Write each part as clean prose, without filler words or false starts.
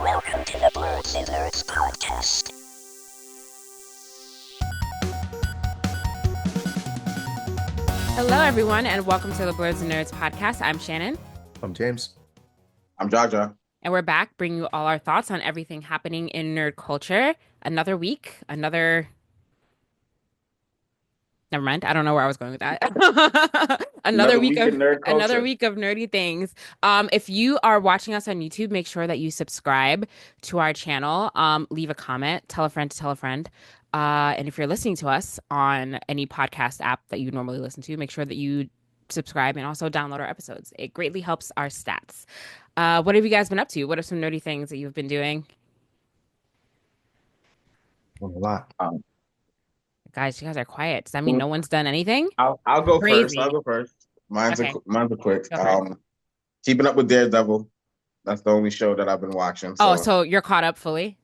Welcome to the Blerdsnerds podcast. Hello, everyone, and welcome to the Blerdsnerds podcast. I'm Shannon. I'm James. I'm Jaja. And we're back bringing you all our thoughts on everything happening in nerd culture. Another week, Never mind. I don't know where I was going with that. Another week in nerd culture. Another week of nerdy things. If you are watching us on YouTube, make sure that you subscribe to our channel. Leave a comment. Tell a friend to tell a friend. And if you're listening to us on any podcast app that you normally listen to, make sure that you subscribe and also download our episodes. It greatly helps our stats. What have you guys been up to? What are some nerdy things that you've been doing? A lot. Guys, you guys are quiet. Does that mean no one's done anything? I'll go Crazy. first. Mine's Okay. a quick. Go for it. Keeping Up with Daredevil. That's the only show that I've been watching. So you're caught up fully?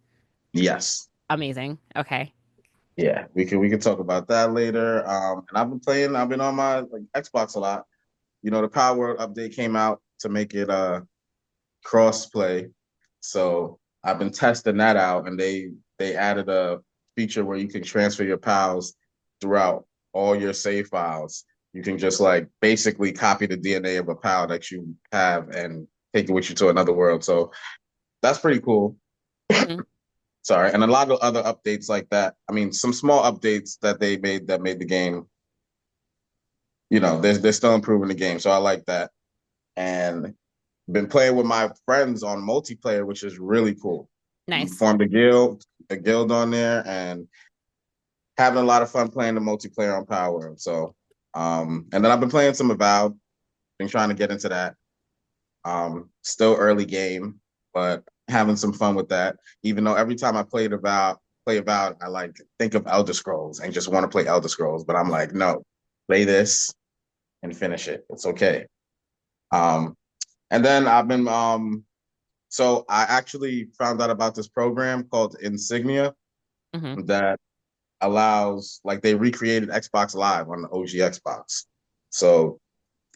Yes. Amazing. Okay. Yeah, we can talk about that later. And I've been on my Xbox a lot. You know, the Power Word update came out to make it cross play. So I've been testing that out, and they added a feature where you can transfer your pals throughout all your save files. You can just basically copy the DNA of a pal that you have and take it with you to another world. So that's pretty cool. Mm-hmm. Sorry. And a lot of other updates like that. I mean, some small updates that they made that made the game, you know, they're still improving the game. So I like that. And been playing with my friends on multiplayer, which is really cool. Nice. We formed a guild on there, and having a lot of fun playing the multiplayer on Power. So, and then I've been playing some Avowed, been trying to get into that. Still early game, but having some fun with that. Even though every time I play Avowed, I think of Elder Scrolls and just want to play Elder Scrolls, but I'm like, no, play this and finish it. It's okay. And then I've been so I actually found out about this program called Insignia that allows, they recreated Xbox Live on the OG Xbox. So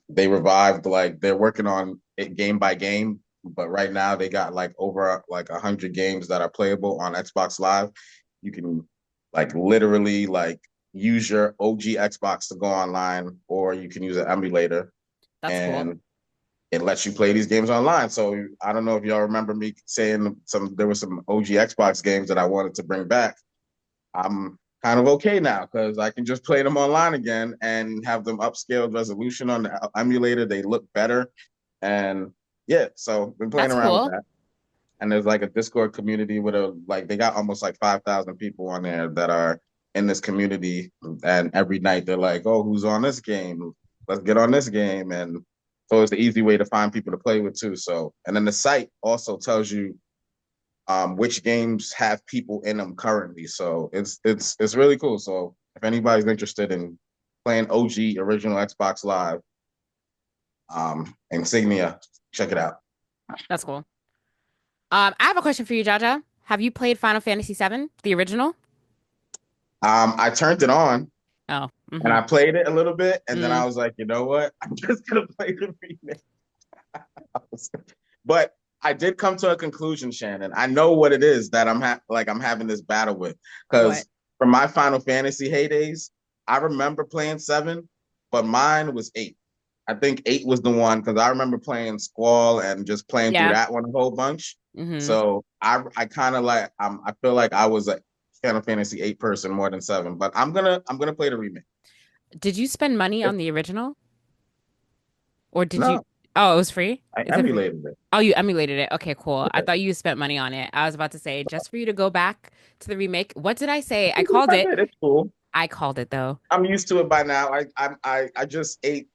they revived, they're working on it game by game, but right now they got over 100 games that are playable on Xbox Live. You can literally use your OG Xbox to go online, or you can use an emulator. That's cool. It lets you play these games online. So I don't know if y'all remember me saying there were some OG Xbox games that I wanted to bring back. I'm kind of okay now because I can just play them online again and have them upscaled resolution on the emulator. They look better. And yeah, so been playing That's around cool. with that. And there's a Discord community with they got almost 5,000 people on there that are in this community. And every night they're like, oh, who's on this game? Let's get on this game. And so it's the easy way to find people to play with too. So, and then the site also tells you which games have people in them currently. So it's really cool. So if anybody's interested in playing OG original Xbox Live, Insignia, check it out. That's cool. I have a question for you, Jaja. Have you played Final Fantasy VII, the original? I turned it on. Oh. And I played it a little bit, and then I was like, you know what? I'm just gonna play the remake. But I did come to a conclusion, Shannon. I know what it is that I'm having this battle with, because from my Final Fantasy heydays, I remember playing 7, but mine was 8. I think 8 was the one, because I remember playing Squall and just playing through that one a whole bunch. So I kind of I feel like I was a Final Fantasy 8 person more than 7, but I'm gonna play the remake. Did you spend money on the original? Or did No. you? Oh, it was free? I emulated it. Oh, you emulated it. Okay, cool. Yeah. I thought you spent money on it. I was about to say, just for you to go back to the remake. What did I say? I called it. It's cool. I called it though. I'm used to it by now. I just ate.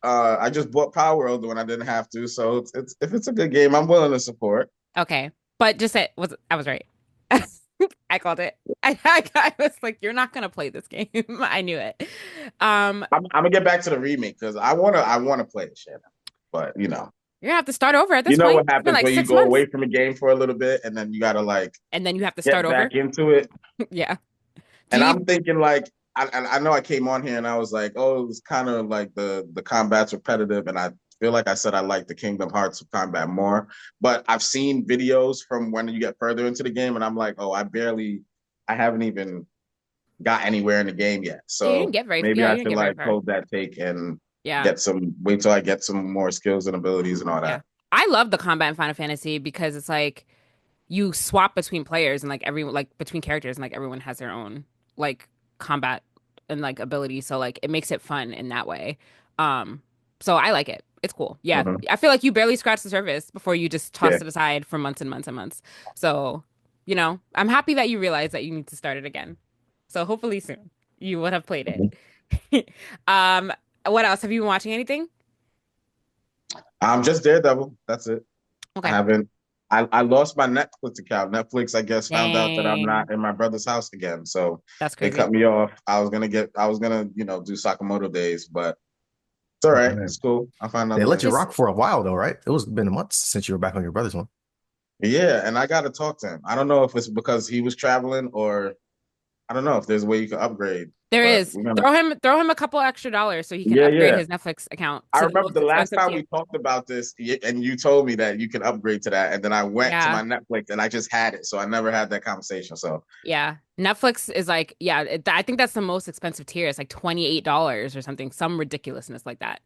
I just bought Power World when I didn't have to. So it's if it's a good game, I'm willing to support. Okay, but just say I was right. I called it. I was like, you're not gonna play this game. I knew it. I'm gonna get back to the remake because I wanna play it, Shannon. But you're gonna have to start over at this point. You know what happens when you go away from a game for a little bit, and then you gotta and then you have to get start over back into it. Yeah. I'm thinking I know I came on here and I was like, oh, it was kind of the combat's repetitive, and I feel like I said I like the Kingdom Hearts combat more, but I've seen videos from when you get further into the game, and I'm like, oh, I haven't even got anywhere in the game yet. You didn't So get very, maybe yeah, I you didn't should get very like far. hold that take and Yeah. wait till I get some more skills and abilities and all Yeah. that. I love the combat in Final Fantasy because it's like you swap between players and like everyone like between characters and like everyone has their own like combat and like ability. So like it makes it fun in that way. Um, so I like it. It's cool. Yeah. Mhm. I feel like you barely scratched the surface before you just Yeah. tossed it aside for months and months and months. So, you know, I'm happy that you realize that you need to start it again. So hopefully soon you would have played Mhm. it. Um, what else? Have you been watching anything? I'm just Daredevil. That's it. I Okay. haven't. I lost my Netflix account. Netflix, I guess, found out that I'm Dang. not in my brother's house again, so That's they crazy. cut me off. I was gonna, do Sakamoto days, but it's all Oh, right. man. It's cool. I'll find They another let way. you Just rock for a while though, right? It was been a month since you were back on your brother's one. Yeah, and I gotta talk to him. I don't know if it's because he was traveling or I don't know if there's a way you can upgrade, there but is. we're gonna. Throw him a couple extra dollars so he can Yeah, upgrade yeah. his Netflix account I to the remember most the last expensive time tier. we talked about this, and you told me that you can upgrade to that, and then I went to Yeah. my Netflix and I just had it, so I never had that conversation. So Yeah. Netflix is like, yeah, I think that's the most expensive tier. It's like $28 or something, some ridiculousness like that.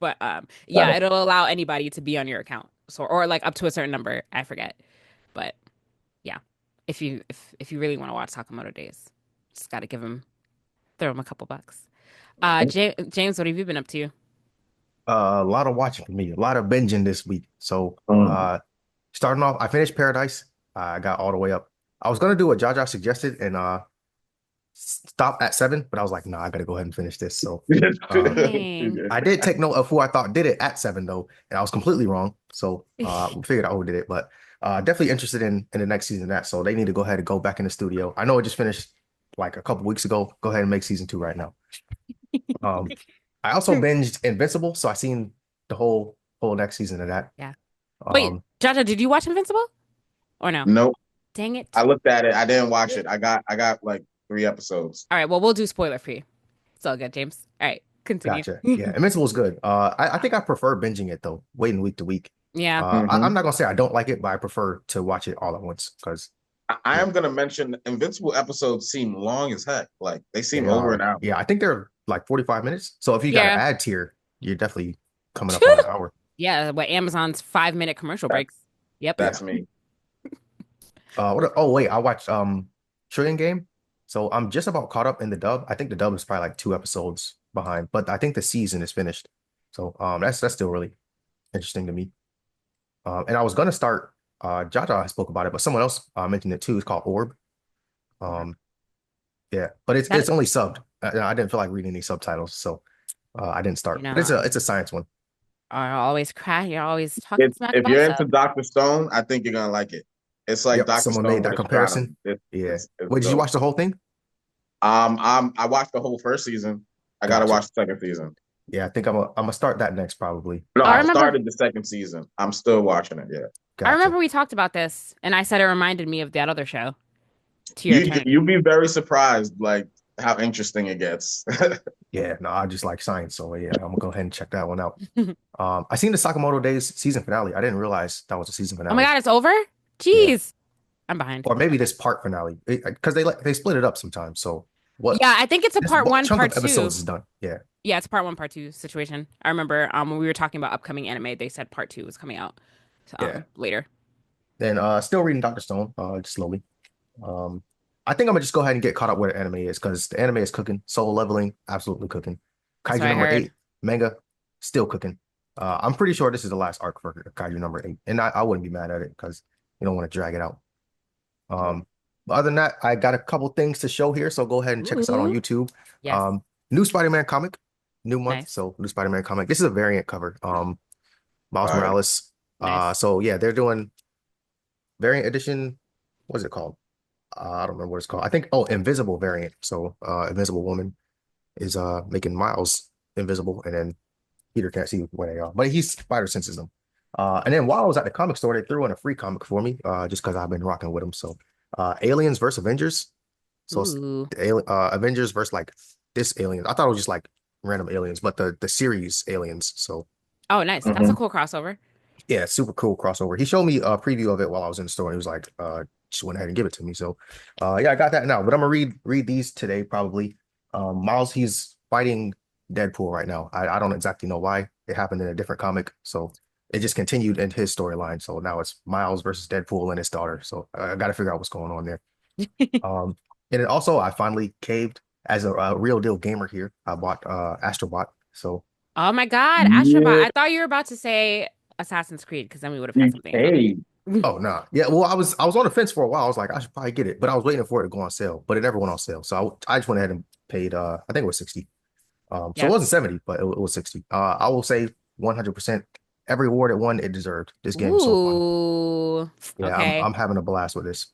But got yeah, it. it'll allow anybody to be on your account. So or like up to a certain number, I forget. But yeah. If you really want to watch Sakamoto Days, just got to throw him a couple bucks. James, what have you been up to? A lot of watching for me, a lot of binging this week. So Mm. starting off, I finished Paradise. I got all the way up. I was gonna do what Jaja suggested and stop at 7, but I was like, nah, I gotta go ahead and finish this. So Dang. I did take note of who I thought did it at 7 though, and I was completely wrong. So we figured out who did it, but definitely interested in the next season of that. So they need to go ahead and go back in the studio. I know it just finished like a couple weeks ago. Go ahead and make season 2 right now. Um, I also binged Invincible, so I seen the whole next season of that. Yeah. Wait, Um, Jaja, did you watch Invincible or no? Nope. Dang it. I looked at it. I didn't watch it. I got like 3 episodes. All right, well, we'll do spoiler free. It's all good, James. All right, continue. Gotcha. Yeah, Invincible is good. I think I prefer binging it though, waiting week to week. Yeah. I'm Hmm. not gonna say I don't like it, but I prefer to watch it all at once because I yeah, am gonna mention Invincible episodes seem long as heck. Like they seem they over an are. hour. Yeah, I think they're like 45 minutes. So if you got an Yeah. ad tier, you're definitely coming up on an hour. Yeah, what Amazon's 5-minute commercial That, breaks. Yep. Yeah. that's me. Oh wait, I watched Trillion Game. So I'm just about caught up in the dub. I think the dub is probably like 2 episodes behind, but I think the season is finished. So that's still really interesting to me. And I was gonna start Jaja spoke about it, but someone else mentioned it too. It's called Orb. Um yeah, but That it's only subbed. I didn't feel like reading any subtitles, so I didn't you start. But know, it's a science one. are always crack. You're always talking smack If about you're into sub. Dr. Stone, I think you're gonna like it. It's like Yep, Dr. someone Stone made with that astronomy. comparison. Yeah. It's Wait, did you dope. watch the whole thing? I watched the whole first season. I gotta Gotcha. watch the second season. Yeah, I think I'm gonna start that next probably. No, I I remember started the second season. I'm still watching it. Yeah. I Gotcha. remember we talked about this and I said it reminded me of that other show, To Your You Eternity. you'd be very surprised like how interesting it gets. Yeah, no, I just like science, so yeah, I'm gonna go ahead and check that one out. I seen the Sakamoto Days season finale. I didn't realize that was a season Oh my finale. God, it's over? Yeah, Jeez. I'm behind. or maybe this part finale because they split it up sometimes. So what Yeah, I think it's a this part what one, chunk part of two. episodes is done? Yeah, Yeah, it's part one, part two situation. I remember when we were talking about upcoming anime, they said part two was coming out yeah. later. Then still reading Dr. Stone, just slowly. Um, I think I'm gonna just go ahead and get caught up where the anime is because the anime is cooking. Soul Leveling, absolutely cooking. That's Kaiju what I number heard. 8, manga, still cooking. I'm pretty sure this is the last arc for Kaiju number 8, and I wouldn't be mad at it because you don't want to drag it out. But other than that, I got a couple things to show here, so go ahead and check us out on Ooh. YouTube. Yes. New Spider-Man comic, new month, Nice. so new Spider-Man comic. This is a variant cover. Miles Fire. Morales. Nice. So yeah, they're doing variant edition. What is it called? I don't remember what it's called. I think invisible variant. So Invisible Woman is making Miles invisible, and then Peter can't see where they are, but he's spider senses them. And then while I was at the comic store, they threw in a free comic for me, just because I've been rocking with them. So Aliens versus Avengers. So it's Ooh. Avengers versus like this aliens. I thought it was just like random aliens, but the series aliens. So Oh, nice. That's a Mhm. cool crossover. Yeah, super cool crossover. He showed me a preview of it while I was in the store. And he was like, just went ahead and give it to me. So, yeah, I got that now. But I'm gonna read these today probably. Miles, he's fighting Deadpool right now. I don't exactly know why. It happened in a different comic, so it just continued in his storyline. So now it's Miles versus Deadpool and his daughter. So I got to figure out what's going on there. Um, and then also I finally caved as a real deal gamer here. I bought Astrobot. So Oh my God, Astrobot. Yeah, I thought you were about to say Assassin's Creed because then we would have had you something in common. paid. oh no. Yeah, well I was on the fence for a while. I was like, I should probably get it, but I was waiting for it to go on sale, but it never went on sale. So I just went ahead and paid I think it was 60. So it Yep. wasn't 70, but it was 60. I will say 100% every award it won, it deserved. This game is so fun. Ooh. Yeah, Okay. I'm having a blast with this.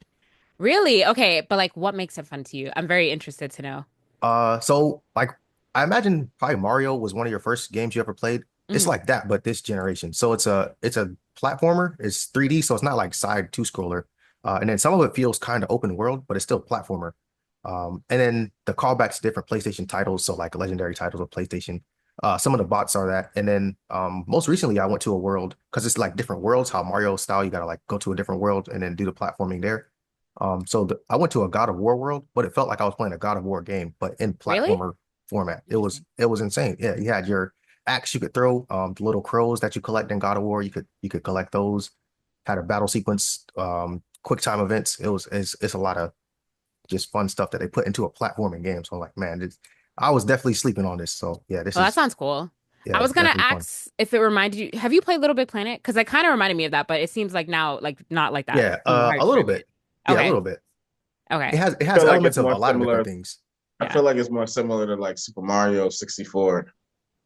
Really? Okay, but like what makes it fun to you? I'm very interested to know. So like I imagine probably Mario was one of your first games you ever played. It's Mhm. like that, but this generation. So it's a platformer. It's 3D, so it's not like side two scroller. And then some of it feels kind of open world, but it's still platformer. And then the callbacks to different PlayStation titles, so like legendary titles of PlayStation. Some of the bots are that. And then most recently I went to a world because it's like different worlds, how Mario style, you gotta like go to a different world and then do the platforming there. I went to a God of War world, but it felt like I was playing a God of War game, but in Really? platformer format. It was Interesting. it was insane. Yeah, you had your axe you could throw, the little crows that you collect in God of War. You could collect those. Had a battle sequence, quick time events. It's a lot of just fun stuff that they put into a platforming game. So I'm like, man, I was definitely sleeping on this. So yeah, Well, that sounds cool. I yeah, was gonna definitely fun. ask if it reminded you, have you played Little Big Planet? Because it kind of reminded me of that, but it seems like now, like not like that Yeah, from how you a little described it. bit. Yeah, a Okay. little bit. It Okay. has it I has feel like elements it's of a more lot of different similar. things. I Yeah. feel like it's more similar to like Super Mario 64,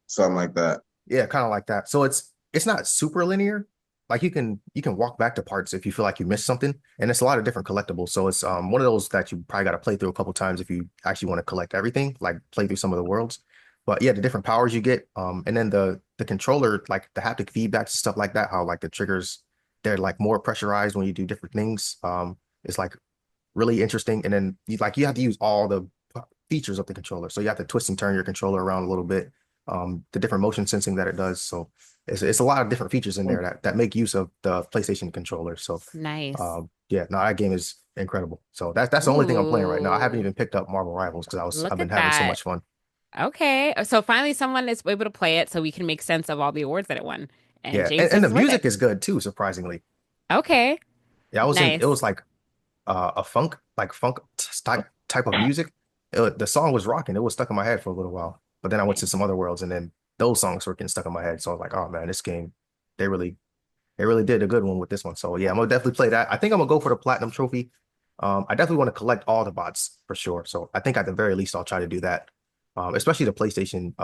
something like that. Yeah, kind of like that. So it's not super linear. Like you can walk back to parts if you feel like you missed something, and it's a lot of different collectibles. So it's one of those that you probably got to play through a couple times if you actually want to collect everything, like play through some of the worlds. But yeah, the different powers you get, and then the controller, like the haptic feedbacks and stuff like that, how like the triggers, they're like more pressurized when you do different things. It's like really interesting. And then you have to use all the features of the controller. So you have to twist and turn your controller around a little bit. The different motion sensing that it does. So it's a lot of different features in there that make use of the PlayStation controller. So Nice. yeah, no, that game is incredible. So that's the only thing I'm playing right now. I haven't Ooh. even picked up Marvel Rivals because I've Look been at having so that. much fun. Okay. So finally someone is able to play it so we can make sense of all the awards that it won. And Yeah, James and says the it's worth it. music is good too, surprisingly. Okay. Yeah, it Nice. was like a funk type of music. The song was rocking. It was stuck in my head for a little while. But then I went to Nice. some other worlds, and then those songs were getting stuck in my head. So I was like, oh man, this game, they really they really did a good one with this one. So yeah, I'm gonna definitely play that. I think I'm gonna go for the platinum trophy. I definitely want to collect all the bots for sure. So I think at the very least I'll try to do that. Especially the PlayStation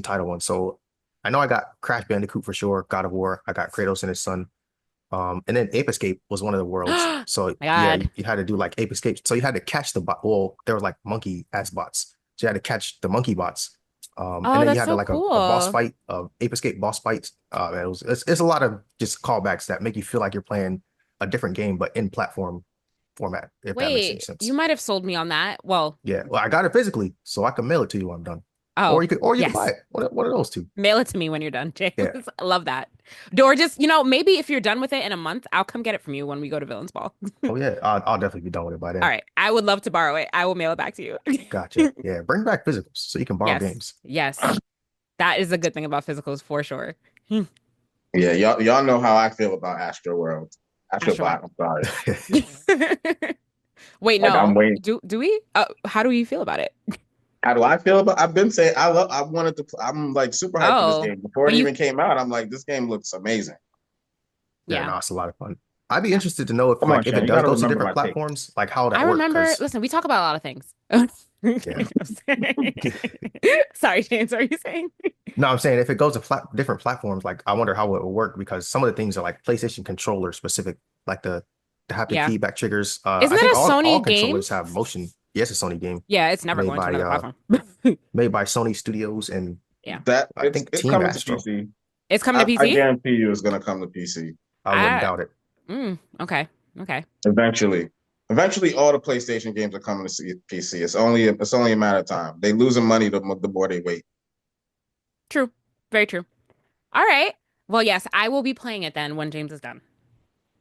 title one. So I know I got Crash Bandicoot for sure, God of War. I got Kratos and his son. And then Ape Escape was one of the worlds. My So yeah, God. you had to do like Ape Escape. So you had to catch the bot. Well, there was like monkey ass bots. So you had to catch the monkey bots. And Oh, then you that's had to so like a boss cool. fight, Ape Escape boss fights. It's a lot of just callbacks that make you feel like you're playing a different game, but in platform format, if that makes any Wait, you sense. might have sold me on that. Well, Yeah. Well, I got it physically, so I can mail it to you when I'm done. oh, Or you could buy yes. it. One of those two. Mail it to me when you're done, James. Yeah. I love that. Or just, maybe if you're done with it in a month, I'll come get it from you when we go to Villains Ball. Oh yeah. I'll definitely be done with it by All then. right. I would love to borrow it. I will mail it back to you. Gotcha. Yeah. Bring back physicals so you can borrow Yes. games. Yes. That is a good thing about physicals for sure. Yeah, y'all know how I feel about Astro World. Astro Astrobot. Bot, I'm sorry. Wait, Like I'm no. waiting. Do we? How do you feel about it? How do I feel about? I've been saying I wanted to. I'm like super hyped for this Oh, game. Before but it you, even came out, I'm like, this game looks amazing. Yeah, yeah. no, it's a lot of fun. I'd be interested to know if Come on, if it Shannon, you does got to go to remember different my take. platforms, like how I that work. remember, Because listen, we talk about a lot of things. yeah, Sorry, James, are you saying? no, I'm saying if it goes to different platforms, like I wonder how it will work because some of the things are like PlayStation controller specific, like the haptic Yeah. feedback triggers. Isn't I think it a all Sony game? controllers have motion. Yes, a Sony game Yeah, it's never made going to by another platform. made by Sony Studios and Yeah. That I think it's Team coming to Astro. PC. It's coming to I PC? guarantee you, it's gonna come to PC I wouldn't I doubt it. okay. Okay. eventually. Eventually, all the PlayStation games are coming to PC. It's only a matter of time. They losing money the more they wait. True. Very true. All right. Well, yes, I will be playing it then when James is done.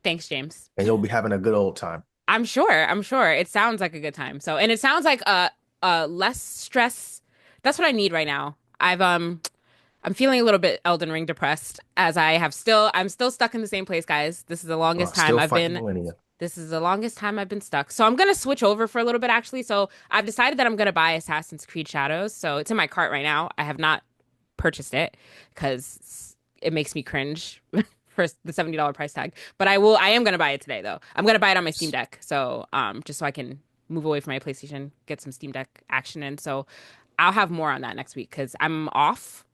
Thanks, James. and you'll be having a good old time. I'm sure. I'm sure. It sounds like a good time. So, and it sounds like less stress. That's what I need right now. I'm feeling a little bit Elden Ring depressed as I'm still stuck in the same place, guys. Still fighting millennia. This is the longest time I've been stuck. So I'm gonna switch over for a little bit actually. So I've decided that I'm gonna buy Assassin's Creed Shadows. So it's in my cart right now. I have not purchased it because it makes me cringe for the $70 price tag. But I am gonna buy it today though. I'm gonna buy it on my Steam Deck. So just so I can move away from my PlayStation, get some Steam Deck action in. So I'll have more on that next week because I'm off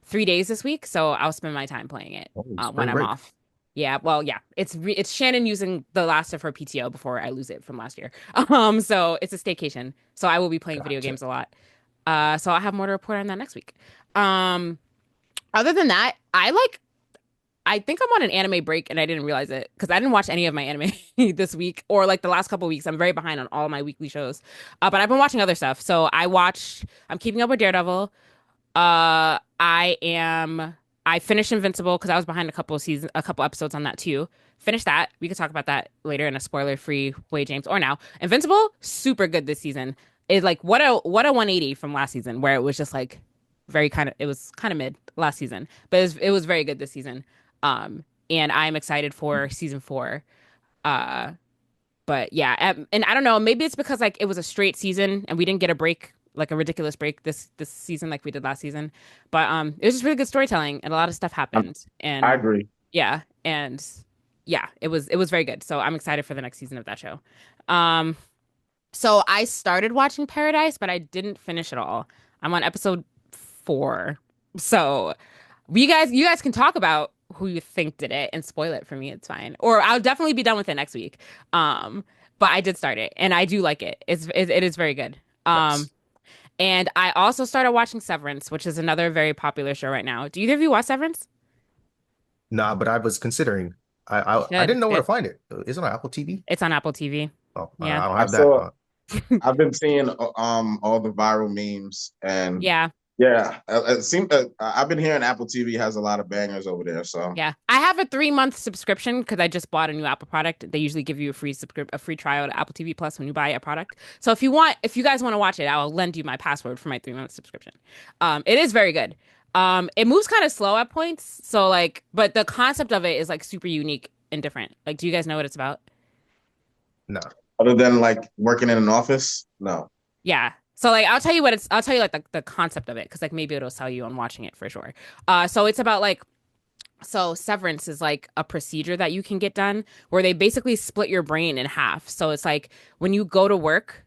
3 days this week, so I'll spend my time playing it Oh, when spring I'm break. off. Yeah, well, yeah, it's Shannon using the last of her PTO before I lose it from last year. So it's a staycation. So I will be playing video Gotcha. games a lot. So I'll have more to report on that next week. Um, Other than that, I think I'm on an anime break and I didn't realize it because I didn't watch any of my anime this week or like the last couple weeks. I'm very behind on all my weekly shows. But I've been watching other stuff. So I'm keeping up with Daredevil. I finished Invincible because I was behind a couple episodes on that too. Finished that. We could talk about that later in a spoiler-free way, James, or now. Invincible, super good this season. It's like what a 180 from last season, where it was just like it was kind of mid last season, but it was very good this season. And I'm excited for season 4. Uh, but yeah, and I don't know, maybe it's because like it was a straight season and we didn't get a break, like a ridiculous break this season like we did last season. But it was just really good storytelling and a lot of stuff happened. I And agree. yeah, and yeah, it was very good. So I'm excited for the next season of that show. Um, so I started watching Paradise, but I didn't finish it all. I'm on episode 4. So you guys can talk about who you think did it and spoil it for me. It's fine. Or I'll definitely be done with it next week. Um, but I did start it and I do like it. It is very good. Um, Yes. and I also started watching Severance, which is another very popular show right now. Do either of you watch Severance? Nah, but I was considering. You I should. didn't It's know where to good. find it. Is it on Apple TV? It's on Apple TV. Oh, Yeah. I don't I have that. saw. I've been seeing all the viral memes, and Yeah. yeah, it seems I've been hearing Apple TV has a lot of bangers over there. So Yeah. I have a 3-month subscription because I just bought a new Apple product. They usually give you a free trial to Apple TV Plus when you buy a product. So if you guys want to watch it, I'll lend you my password for my 3-month subscription. It is very good. It moves kind of slow at points. So like, but the concept of it is like super unique and different. Like, do you guys know what it's about? Nah. other than like working in an office, no. Yeah. So like I'll tell you like the concept of it because like maybe it'll sell you on watching it for sure. So it's about like so severance is like a procedure that you can get done where they basically split your brain in half. So it's like when you go to work,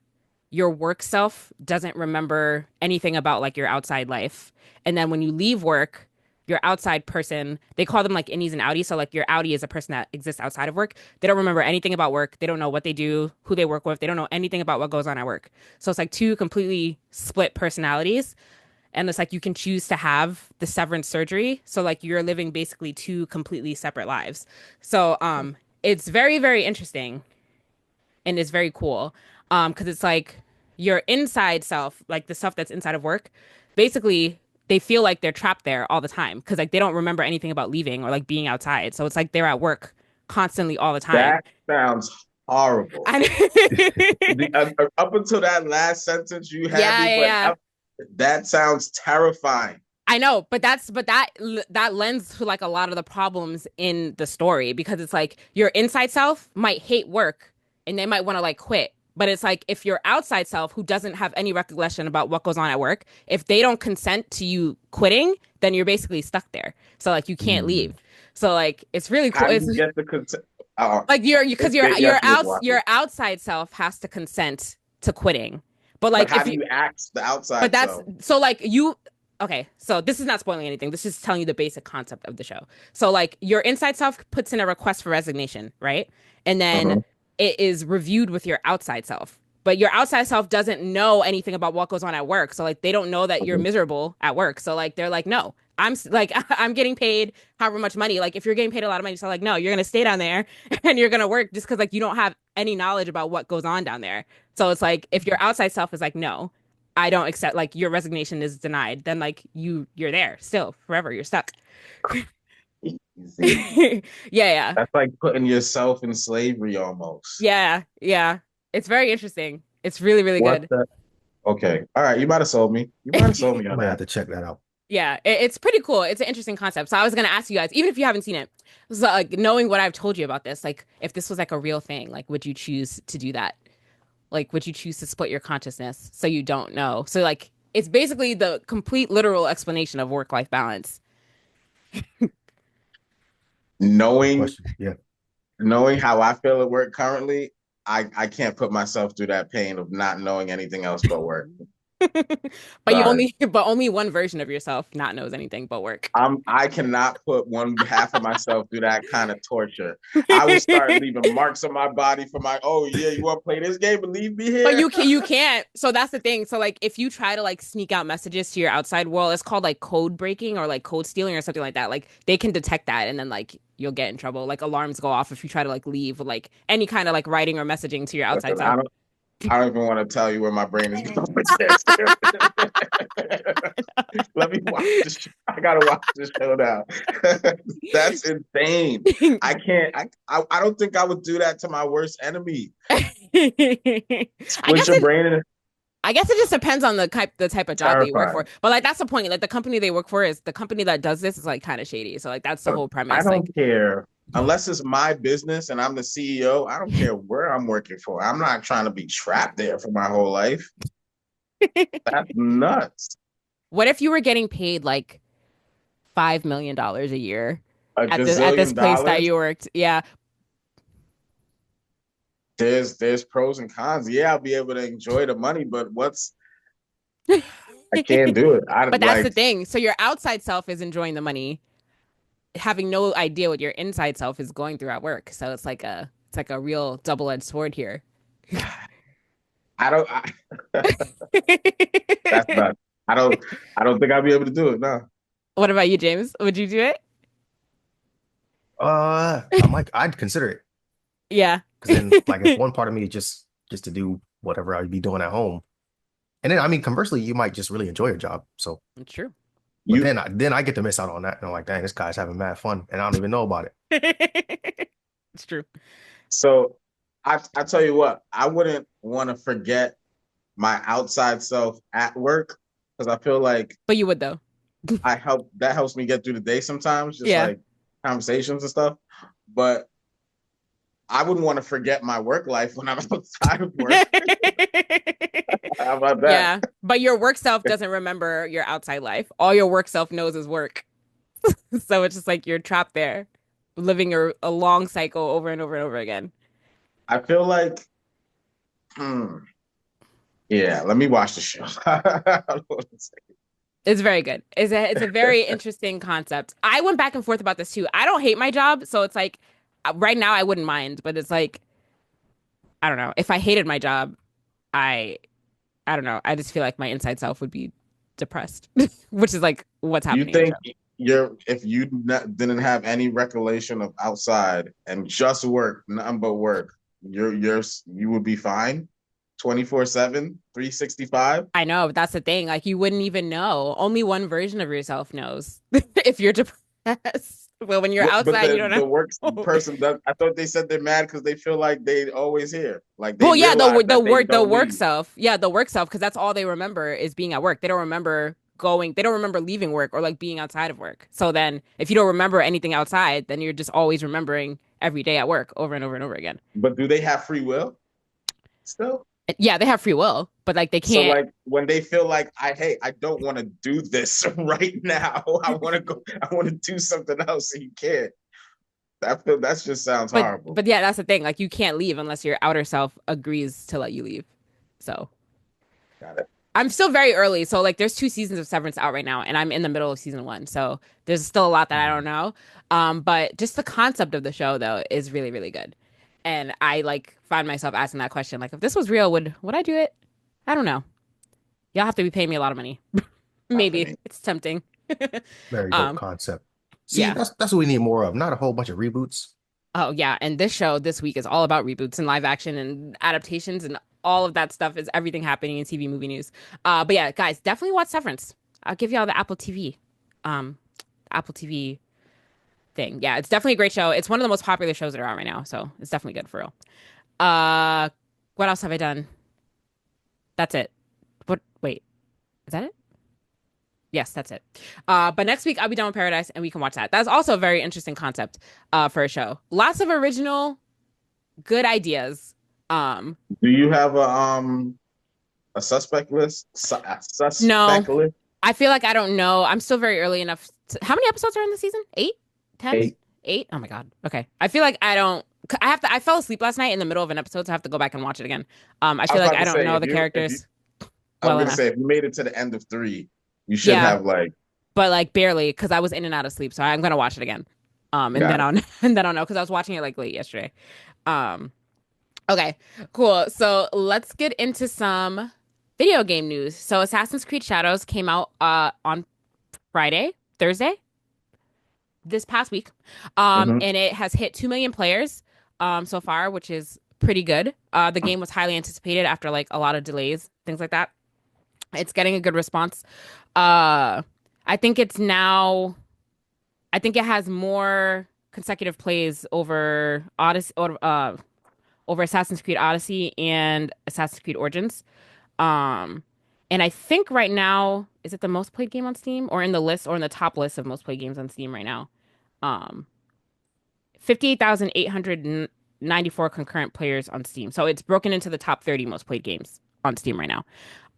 your work self doesn't remember anything about like your outside life. And then when you leave work, your outside person, they call them like innies and outies. So like your outie is a person that exists outside of work. They don't remember anything about work. They don't know what they do, who they work with. They don't know anything about what goes on at work. So it's like two completely split personalities. And it's like you can choose to have the severance surgery. So like you're living basically two completely separate lives. So it's very, very interesting and it's very cool. Because it's like your inside self, like the stuff that's inside of work, basically they feel like they're trapped there all the time because like they don't remember anything about leaving or like being outside. So it's like they're at work constantly all the time. That sounds horrible. And Up until that last sentence, you had yeah, me, yeah, but yeah. that sounds terrifying. I know, but that lends to like a lot of the problems in the story because it's like your inside self might hate work and they might want to like quit. But it's like if your outside self who doesn't have any recollection about what goes on at work, if they don't consent to you quitting, then you're basically stuck there. So like you can't leave. So like it's really cool. How do It's you get the consent? like because You have to just watch your it. outside self has to consent to quitting. But But like how if do you you ask the but outside that's self? so like you okay, so this is not spoiling anything. This is just telling you the basic concept of the show. So like your inside self puts in a request for resignation, right? And then Uh-huh. it is reviewed with your outside self. But your outside self doesn't know anything about what goes on at work. So like they don't know that you're Uh-huh. miserable at work. So like they're like, "No, like I'm getting paid however much money. Like if you're getting paid a lot of money, so like no, you're going to stay down there and you're going to work just cuz like you don't have any knowledge about what goes on down there." So it's like if your outside self is like, "No, I don't accept like your resignation is denied," then like you're there still forever. You're stuck. Easy. Yeah. That's like putting yourself in slavery almost. Yeah. It's very interesting. It's really, really What good. the? Okay. All right. You might have sold me. You might have sold me I on might have that. to check that out. Yeah, it's pretty cool. It's an interesting concept. So I was gonna ask you guys, even if you haven't seen it, so like knowing what I've told you about this, like if this was like a real thing, like would you choose to do that? Like would you choose to split your consciousness so you don't know? So like it's basically the complete literal explanation of work-life balance. Good Knowing question. Yeah. knowing how I feel at work currently, I can't put myself through that pain of not knowing anything else but work. But you Sorry. only one version of yourself not knows anything but work. I cannot put one half of myself through that kind of torture. I will start leaving marks on my body for my, oh yeah, you want to play this game and leave me But here? you can't. So that's the thing. So like if you try to like sneak out messages to your outside world, it's called like code breaking or like code stealing or something like that. Like they can detect that and then like you'll get in trouble. Like alarms go off if you try to like leave with like any kind of like writing or messaging to your outside Listen, self. I don't even want to tell you where my brain is going with this. Let me watch this. I gotta watch this show now. That's insane. I can't. I don't think I would do that to my worst enemy. I Split guess your it brain and I guess it just depends on the type of job that you work for. terrifying. But like that's the point. Like the company they work for is the company that does this is like kind of shady. So like that's the whole I premise. Like don't care unless it's my business and I'm the CEO. I don't care where I'm working for. I'm not trying to be trapped there for my whole life. That's nuts. what if you were getting paid like $5 million a year A at this gazillion place that dollars. you worked? Yeah. There's pros and cons. Yeah, I'll be able to enjoy the money, but what's But I can't do it. I that's the like thing. So your outside self is enjoying the money, having no idea what your inside self is going through at work. So it's like a real double-edged sword here. I don't. That's nuts. I don't. I don't think I'll be able to do it. No. What about you, James? Would you do it? I'd consider it Yeah. because then, like, if one part of me is just to do whatever I'd be doing at home, and then I mean, conversely, you might just really enjoy your job. So, True. but You. then I get to miss out on that, and I'm like, dang, this guy's having mad fun, and I don't even know about it. It's true. So, I tell you what. I wouldn't want to forget my outside self at work because I feel like But you would though. that helps me get through the day sometimes, just Yeah. like conversations and stuff. But I wouldn't want to forget my work life when I'm outside of work. How about that? Yeah. But your work self doesn't remember your outside life. All your work self knows is work. So it's just like you're trapped there, living a long cycle over and over and over again. I feel like, hmm, yeah. Let me watch the show. I don't know what to say. It's very good. It's a very interesting concept. I went back and forth about this too. I don't hate my job, so it's like right now I wouldn't mind, but it's like I don't know. If I hated my job, I I don't know. I just feel like my inside self would be depressed, which is like what's You happening in the think show. if you didn't have any recollection of outside and just work, nothing but work, you would be fine 24/7, 365. I know, but that's the thing. Like you wouldn't even know. Only one version of yourself knows if you're depressed. Well, when you're But outside, you don't the work know. person does. I thought they said they're mad because they feel like they always here. Like they Well, yeah, realize that they the don't work leave. self. Yeah, the work self, because that's all they remember is being at work. They don't remember going, they don't remember leaving work or like being outside of work. So then if you don't remember anything outside, then you're just always remembering every day at work over and over and over again. But do they have free will still? Yeah, they have free will, but like they So can't. like when they feel like I don't want to do this right now. I want to go. I want to do something else. And you can't. That just sounds horrible. But yeah, that's the thing. Like you can't leave unless your outer self agrees to let you leave. So Got it. I'm still very early. So like there's two seasons of Severance out right now, and I'm in the middle of season one. So there's still a lot that I don't know. But just the concept of the show though is really, really good. And I like find myself asking that question, like if this was real, would I do it? I don't know. Y'all have to be paying me a lot of money. Not for Maybe me. it's tempting. Very dope um, concept. See, yeah. that's what we need more of, not a whole bunch of reboots. Oh yeah, and this show this week is all about reboots and live action and adaptations and all of that stuff is everything happening in TV movie news. But yeah, guys, definitely watch Severance. I'll give y'all the Apple TV. Um, Apple TV thing. Yeah, it's definitely a great show. It's one of the most popular shows that are out right now, so it's definitely good for real. Uh, what else have I done? That's it. What? Wait, is that it? Yes, that's it. But next week I'll be done with Paradise, and we can watch that. That's also a very interesting concept for a show. Lots of original, good ideas. Do you have a suspect list? A No, suspect list? I feel like I don't know. I'm still very early enough. How many episodes are in the season? 8? 10? 8. 8? Oh my God. Okay. I feel like I don't. I have to. I fell asleep last night in the middle of an episode, so I have to go back and watch it again. I I feel was like about I to don't say know if the you characters I was well gonna enough. say if you made it to the end of 3, you should Yeah, have like but like barely because I was in and out of sleep, so I'm gonna watch it again. And then got it. I'll and then I'll know because I was watching it like late yesterday. Um, okay, cool. So let's get into some video game news. So Assassin's Creed Shadows came out on Thursday, this past week. Hmm. And it has hit 2 million players so far, which is pretty good. The game was highly anticipated after like a lot of delays, things like that. It's getting a good response. Uh, I think it's now. I think it has more consecutive plays over over Assassin's Creed Odyssey and Assassin's Creed Origins. Um, and I think right now, is it the most played game on Steam or in the list or in the top list of most played games on Steam right now? Um, 58,894 concurrent players on Steam. So it's broken into the top 30 most played games on Steam right now.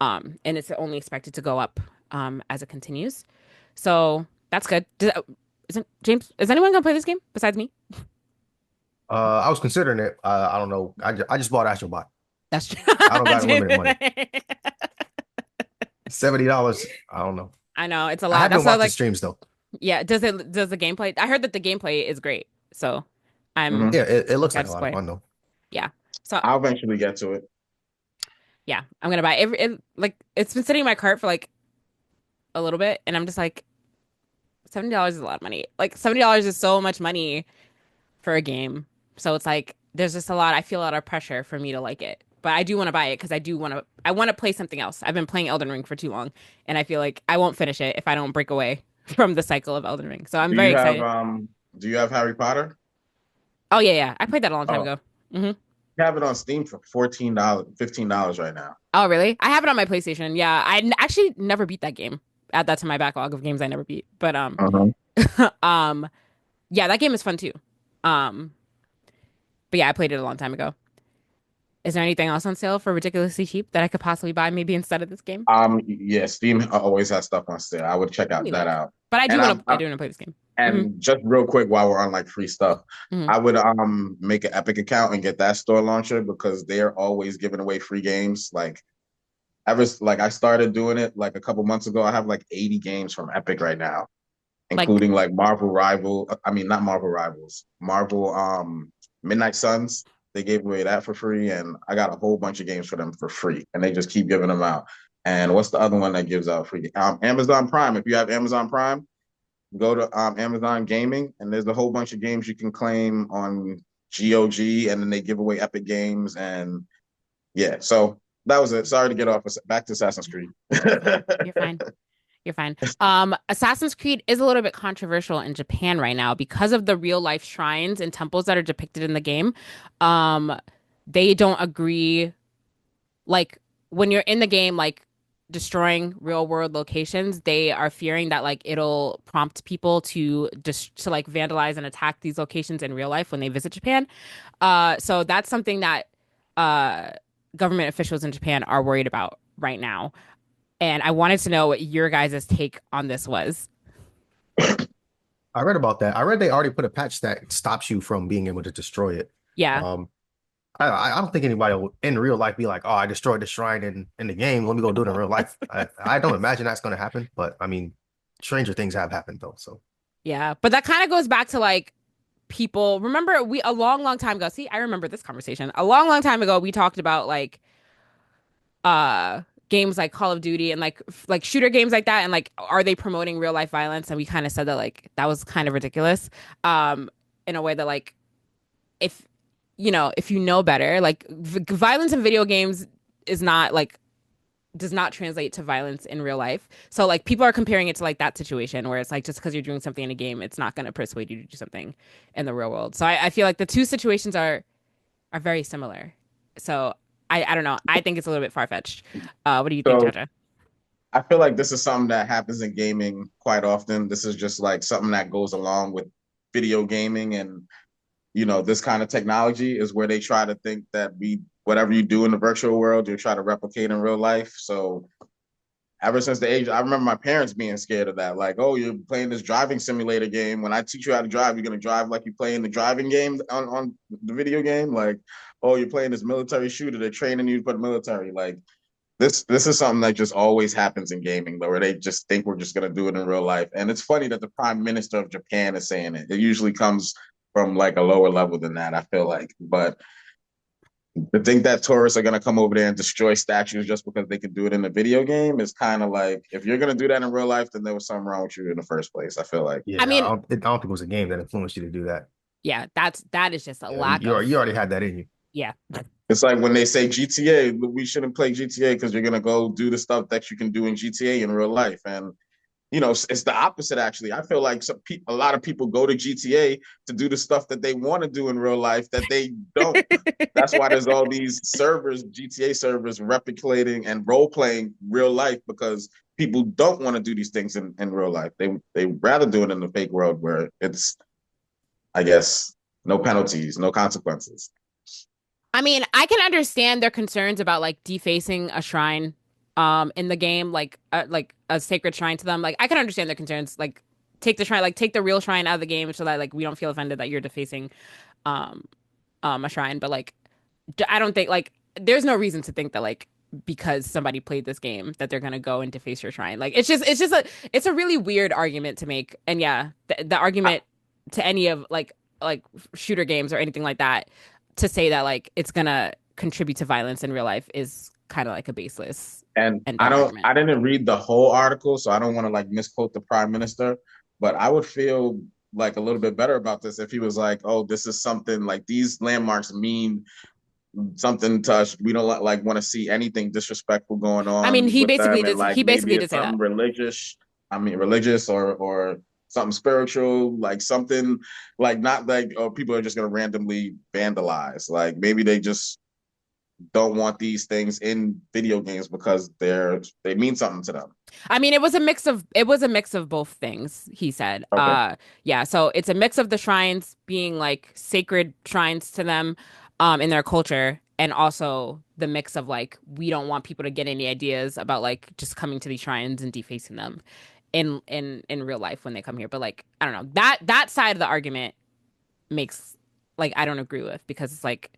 And it's only expected to go up as it continues. So that's good. Isn't James, is anyone gonna play this game besides me? I was considering it. I don't know. I just bought Astrobot. That's true. I don't got unlimited money. $70. I don't know. I know it's a I lot. haven't That's why, watched the like, streams though. yeah. Does the gameplay? I heard that the gameplay is great, so I'm Yeah, it looks like a excited to lot of play. fun though. Yeah. So I'll eventually get to it. yeah, I'm gonna buy it. Like it's been sitting in my cart for like a little bit, and I'm just like, $70 is a lot of money. Like $70 is so much money for a game. So it's like there's just a lot. I feel a lot of pressure for me to like it, but I do want to buy it because I do want to. I want to play something else. I've been playing Elden Ring for too long, and I feel like I won't finish it if I don't break away from the cycle of Elden Ring. So I'm Do very you have excited. do you have Harry Potter? Oh yeah, yeah. I played that a long time Oh, ago. Hmm. you have it on Steam for $14, $15 right now. Oh really? I have it on my PlayStation. Yeah, actually never beat that game. Add that to my backlog of games I never beat. But Uh-huh. um, yeah, that game is fun too. Um, but yeah, I played it a long time ago. Is there anything else on sale for ridiculously cheap that I could possibly buy maybe instead of this game? Yeah, Steam always has stuff on sale. I would check Let out me that look. out. But I do And want to. I do want to play this game. Hmm. just real quick while we're on like free stuff, Hmm. I would make an Epic account and get that store launcher because they're always giving away free games. Like I started doing it like a couple months ago. I have like 80 games from Epic right now, Like, including like not Marvel Rivals, Marvel Midnight Suns. They gave away that for free, and I got a whole bunch of games for them for free, and they just keep giving them out. And what's the other one that gives out free? Amazon Prime. If you have Amazon Prime, go to Amazon Gaming, and there's a whole bunch of games you can claim on GOG, and then they give away Epic Games, and yeah. So that was it. Sorry to get off. Back to Assassin's Creed. you're fine. You're fine. Assassin's Creed is a little bit controversial in Japan right now because of the real life shrines and temples that are depicted in the game. Um, they don't agree. Like when you're in the game, like destroying real world locations, they are fearing that like it'll prompt people to just to like vandalize and attack these locations in real life when they visit Japan. So that's something that uh government officials in Japan are worried about right now. And I wanted to know what your guys' take on this was. I read about that. I read they already put a patch that stops you from being able to destroy it. Yeah. Um, I don't think anybody will in real life be like, oh, I destroyed the shrine in the game. Let me go do it in real life. I don't imagine that's going to happen, but I mean, stranger things have happened though. So Yeah. But that kind of goes back to like people remember we a long, long time ago. See, I remember this conversation. A long, long time ago, we talked about like games like Call of Duty and like shooter games like that and like are they promoting real life violence and we kind of said that like that was kind of ridiculous in a way that like if if you know better like violence in video games is not like does not translate to violence in real life. So like people are comparing it to like that situation where it's like just because you're doing something in a game, it's not going to persuade you to do something in the real world. So I feel like the two situations are very similar. So I don't know. I think it's a little bit far fetched. What do you think, So Jaja? I feel like this is something that happens in gaming quite often. This is just like something that goes along with video gaming and this kind of technology is where they try to think that whatever you do in the virtual world, you try to replicate in real life. So ever since the age, I remember my parents being scared of that. Like, oh, you're playing this driving simulator game. When I teach you how to drive, you're gonna drive like you play in the driving game on the video game. Like, oh, you're playing this military shooter. They're training you for the military. Like this is something that just always happens in gaming, though, where they just think we're just gonna do it in real life. And it's funny that the Prime Minister of Japan is saying it. It usually comes from like a lower level than that, I feel like. But to think that tourists are gonna come over there and destroy statues just because they can do it in a video game is kind of like if you're gonna do that in real life, then there was something wrong with you in the first place. I feel like. I Yeah, mean, I don't think it was a game that influenced you to do that. yeah, that is just a Yeah, lack of you already had that in you. yeah. It's like when they say GTA, we shouldn't play GTA because you're gonna go do the stuff that you can do in GTA in real life, and it's the opposite. Actually, I feel like a lot of people go to GTA to do the stuff that they want to do in real life that they don't. That's why there's all these servers, GTA servers, replicating and role playing real life because people don't want to do these things in real life. They rather do it in the fake world where it's, I guess, no penalties, no consequences. I mean, I can understand their concerns about like defacing a shrine in the game, like a sacred shrine to them. Like I can understand their concerns. Like take the shrine, like take the real shrine out of the game so that like we don't feel offended that you're defacing um a shrine. But like I don't think like there's no reason to think that like because somebody played this game that they're gonna go and deface your shrine. Like it's a really weird argument to make. And yeah, the argument to any of like shooter games or anything like that to say that like it's gonna contribute to violence in real life is kind of like a baseless And and dumb argument. I didn't read the whole article, so I don't want to like misquote the prime minister, but I would feel like a little bit better about this if he was like, oh, this is something like these landmarks mean something to us. We don't like want to see anything disrespectful going I mean, on with them, and like he maybe basically did it's say that. something religious. I mean, religious or something spiritual, like something like not like oh people are just gonna randomly vandalize. Like maybe they just don't want these things in video games because they mean something to them. I mean, it was a mix of both things, he said. Okay. Yeah, so it's a mix of the shrines being like sacred shrines to them in their culture and also the mix of like we don't want people to get any ideas about like just coming to these shrines and defacing them in real life when they come here. But like I don't know. That side of the argument makes like I don't agree with because it's like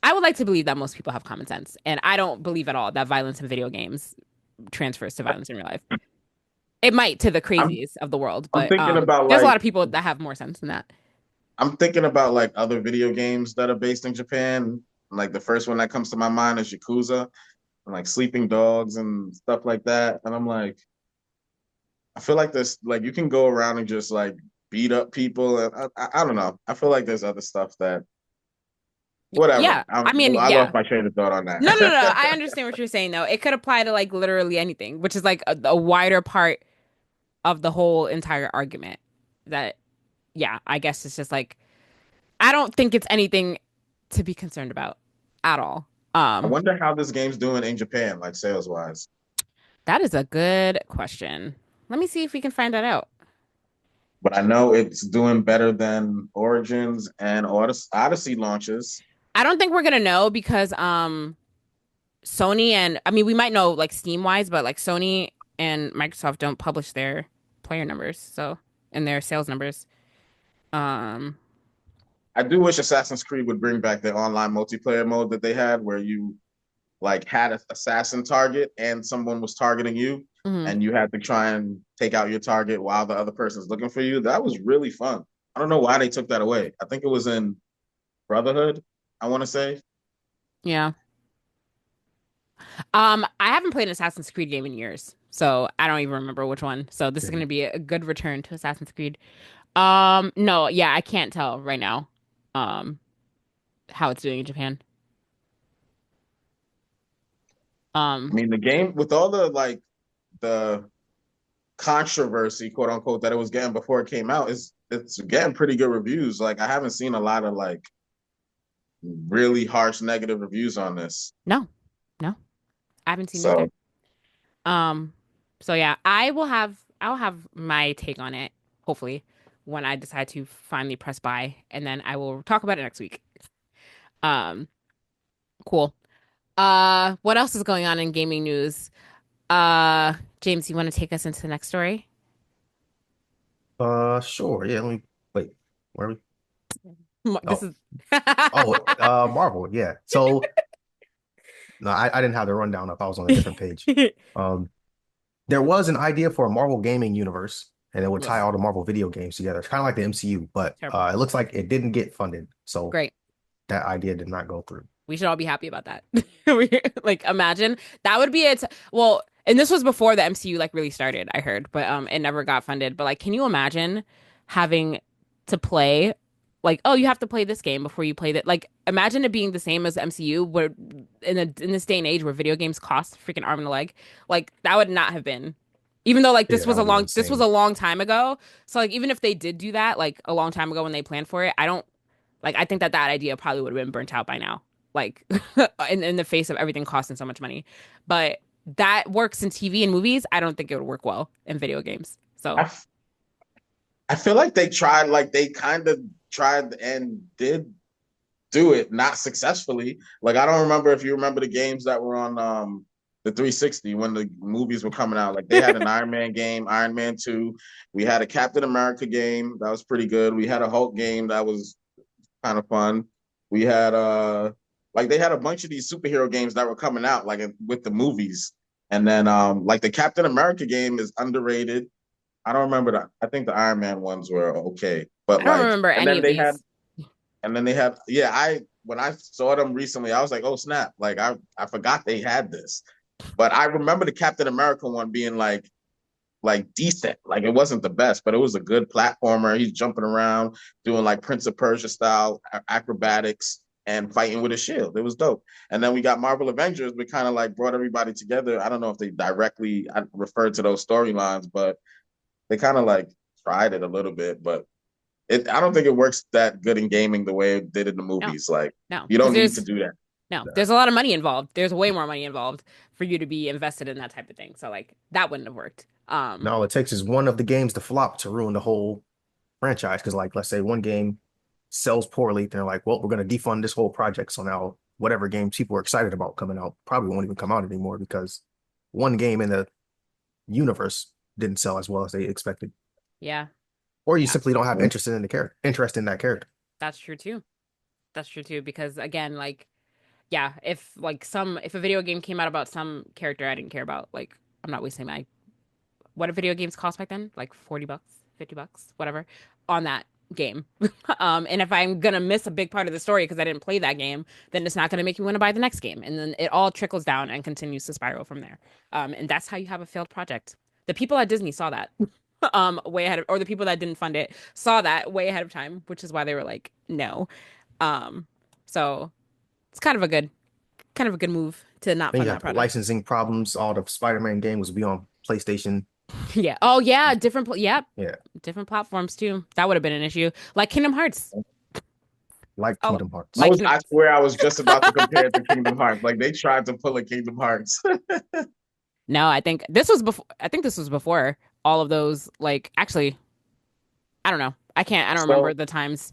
I would like to believe that most people have common sense and I don't believe at all that violence in video games transfers to violence in real life. It might to the I'm crazies of the world, I'm but thinking about there's a like lot of people that have more sense than that. I'm thinking about like other video games that are based in Japan. Like the first one that comes to my mind is Yakuza and like Sleeping Dogs and stuff like that. And I'm like, I feel like this like you can go around and just like beat up people. And I don't know. I feel like there's other stuff that whatever. Yeah, I mean, I yeah. lost my train of thought on that. No. I understand what you're saying though. It could apply to like literally anything, which is like a wider part of the whole entire argument. That, yeah, I guess it's just like I don't think it's anything to be concerned about at all. I wonder how this game's doing in Japan, like sales wise. That is a good question. Let me see if we can find that out. But I know it's doing better than Origins and Odyssey launches. I don't think we're gonna know because Sony and I mean we might know like Steam wise, but like Sony and Microsoft don't publish their player numbers, so and their sales numbers. Um, I do wish Assassin's Creed would bring back the online multiplayer mode that they had, where you like had an assassin target and someone was targeting you, mhm. and you had to try and take out your target while the other person's looking for you. That was really fun. I don't know why they took that away. I think it was in Brotherhood, I want to say. Yeah. I haven't played an Assassin's Creed game in years, so I don't even remember which one. So this is gonna be a good return to Assassin's Creed. No, yeah, I can't tell right now. Um, how it's doing in Japan. I mean, the game with all the the controversy, quote unquote, that it was getting before it came out, it's getting pretty good reviews. Like I haven't seen a lot of like really harsh negative reviews on this. No, no, I haven't seen either. So Um, so yeah, I'll have my take on it, hopefully, when I decide to finally press buy, and then I will talk about it next week. Um, cool. What else is going on in gaming news? James, you want to take us into the next story? Sure. Yeah, let me wait. Where are we? This Oh, is Marvel. Yeah. So no, I didn't have the rundown up. I was on a different page. Um, there was an idea for a Marvel gaming universe, and it would tie Yes, all the Marvel video games together. It's kind of like the MCU, but terrible. it looks like it didn't get funded, so Great. that idea did not go through. We should all be happy about that. Like, imagine that would be it. Well, and this was before the MCU like really started, I heard, but it never got funded. But like, can you imagine having to play like, oh, you have to play this game before you play that? Like, imagine it being the same as the MCU, where in this day and age where video games cost freaking arm and a leg, like that would not have been. Even though like Yeah, that would be this was insane. a long time ago. So like, even if they did do that like a long time ago when they planned for it, I don't like. I think that that idea probably would have been burnt out by now, like in the face of everything costing so much money. But that works in TV and movies. I don't think it would work well in video games. So I, I feel like they tried, like they kind of tried and did do it, not successfully. Like I don't remember if you remember the games that were on the 360 when the movies were coming out. Like they had an Iron Man game, Iron Man 2. We had a Captain America game that was pretty good. We had a Hulk game that was kind of fun. We had like they had a bunch of these superhero games that were coming out like with the movies. And then like the Captain America game is underrated. I don't remember that. I think the Iron Man ones were okay. But I don't like remember and any then of these. they had yeah, I when I saw them recently, I was like, oh snap. Like I forgot they had this. But I remember the Captain America one being like decent. Like it wasn't the best, but it was a good platformer. He's jumping around, doing like Prince of Persia style acrobatics and fighting with a shield. It was dope. And then we got Marvel Avengers, we kind of like brought everybody together. I don't know if they directly referred to those storylines, but they kind of like tried it a little bit. But I don't think it works that good in gaming the way it did in the No, movies. Like no, you because don't need to do that. there's a lot of money involved. There's way more money involved for you to be invested in that type of thing. So like that wouldn't have worked. Now all it takes is one of the games to flop to ruin the whole franchise. Because like, let's say one game sells poorly, they're like, well, we're going to defund this whole project. So now whatever games people are excited about coming out probably won't even come out anymore because one game in the universe didn't sell as well as they expected. Yeah, Or you yeah, simply don't have interest in that character. that's true too. That's true too. Because again, like, yeah, if a video game came out about some character I didn't care about, like, I'm not wasting my what did video games cost back then? Like $40, $50, whatever, on that game. And if I'm gonna miss a big part of the story because I didn't play that game, then it's not gonna make me want to buy the next game. And then it all trickles down and continues to spiral from there. And that's how you have a failed project. The people at Disney saw that way ahead of, or the people that didn't fund it saw that way ahead of time, which is why they were like, no. Um, so it's kind of a good move to not Then you fund got that the project. licensing problems. All the Spider-Man game was be on PlayStation. Yeah. Oh yeah, yeah, Yeah, different platforms too. That would have been an issue. Like Kingdom Hearts. like Oh, Kingdom Hearts. like I swear I was just about to compare it to Kingdom Hearts. Like they tried to pull a Kingdom Hearts. no, I think this was before. I think this was before all of those. Like, actually, I don't know. I don't remember So the times.